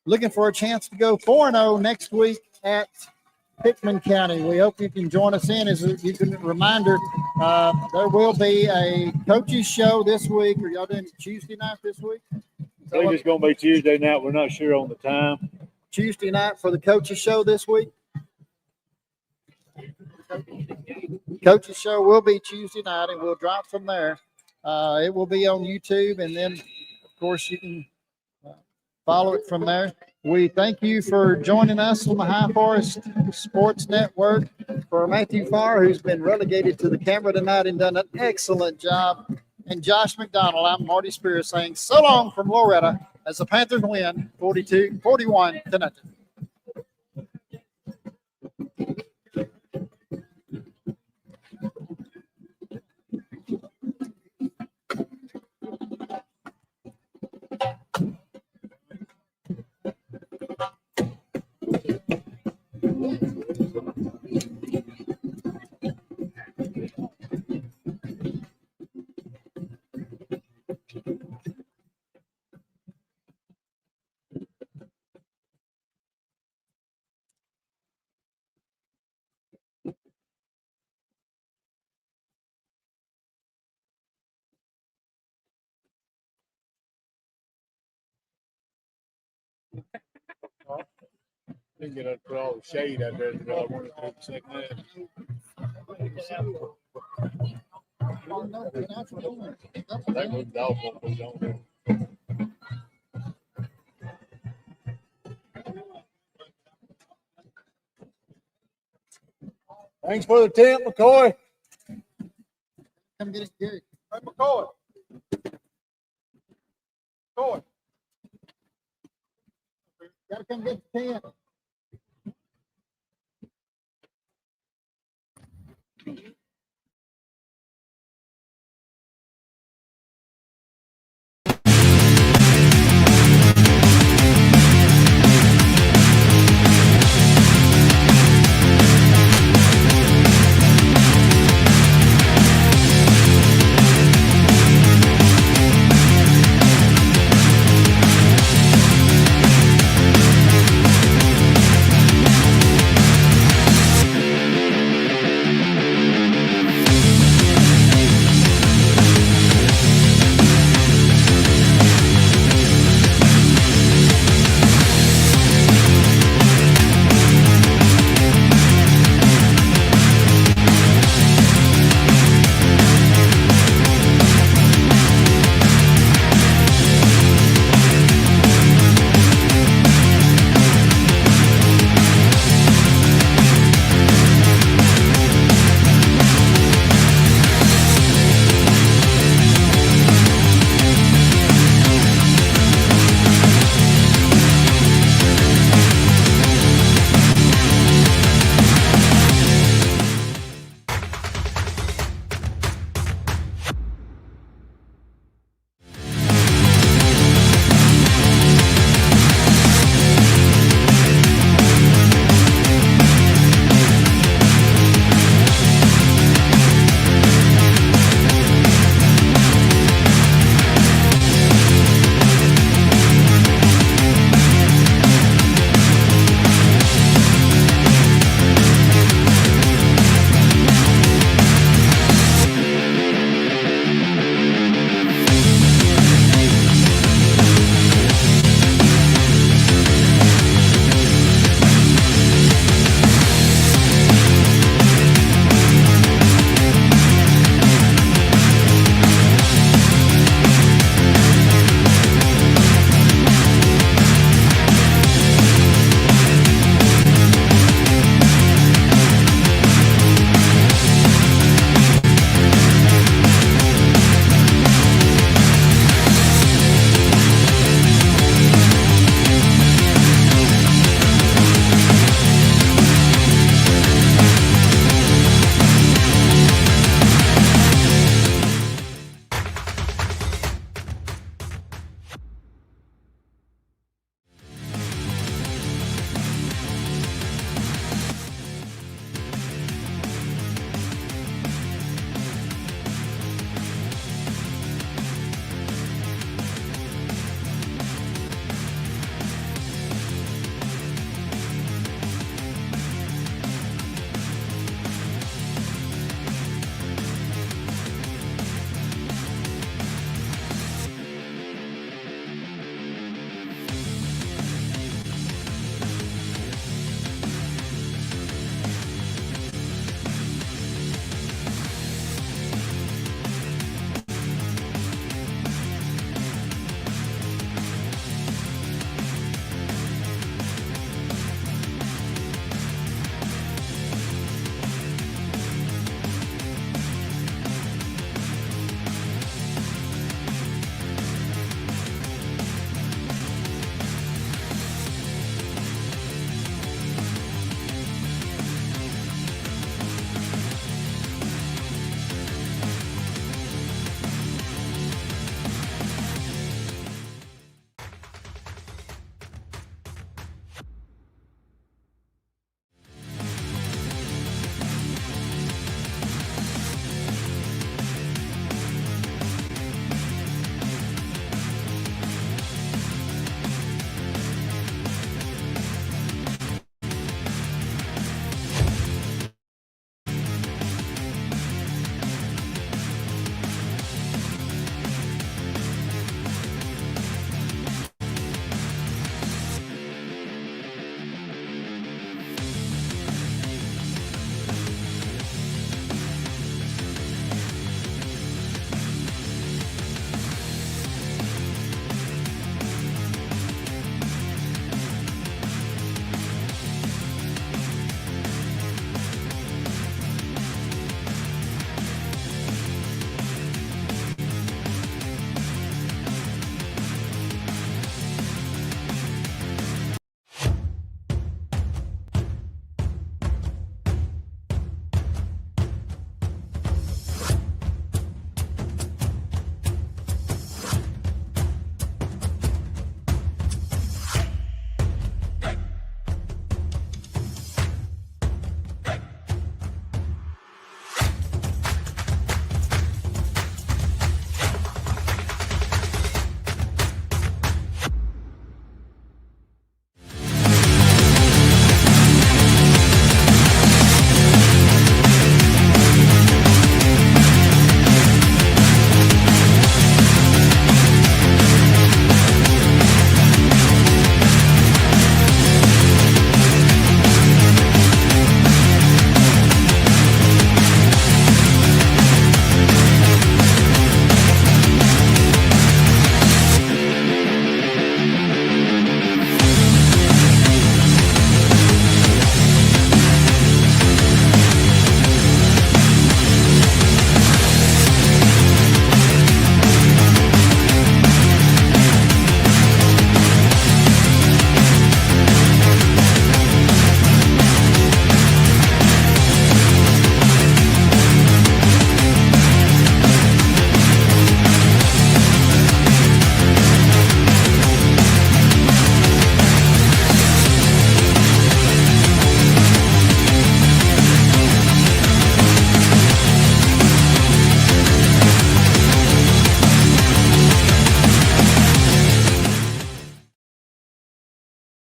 F: looking for a chance to go 4-0 next week at Hickman County. We hope you can join us in. As you can reminder, there will be a coaches show this week. Are y'all doing Tuesday night this week?
C: I think it's going to be Tuesday night. We're not sure on the time.
F: Tuesday night for the coaches show this week. Coaches show will be Tuesday night, and we'll drop from there. It will be on YouTube, and then, of course, you can follow it from there. We thank you for joining us on the High Forest Sports Network. For Matthew Farr, who's been relegated to the camera tonight and done an excellent job, and Josh McDonald, I'm Marty Spears saying so long from Loretto as the Panthers win 41-0.
C: Didn't get up for all the shade out there that I wanted to in the second half. That was dog was on there.
B: Thanks for the tip, McCoy.
F: Come get it, Gary.
B: Hey, McCoy. McCoy.
F: Gotta come get the 10.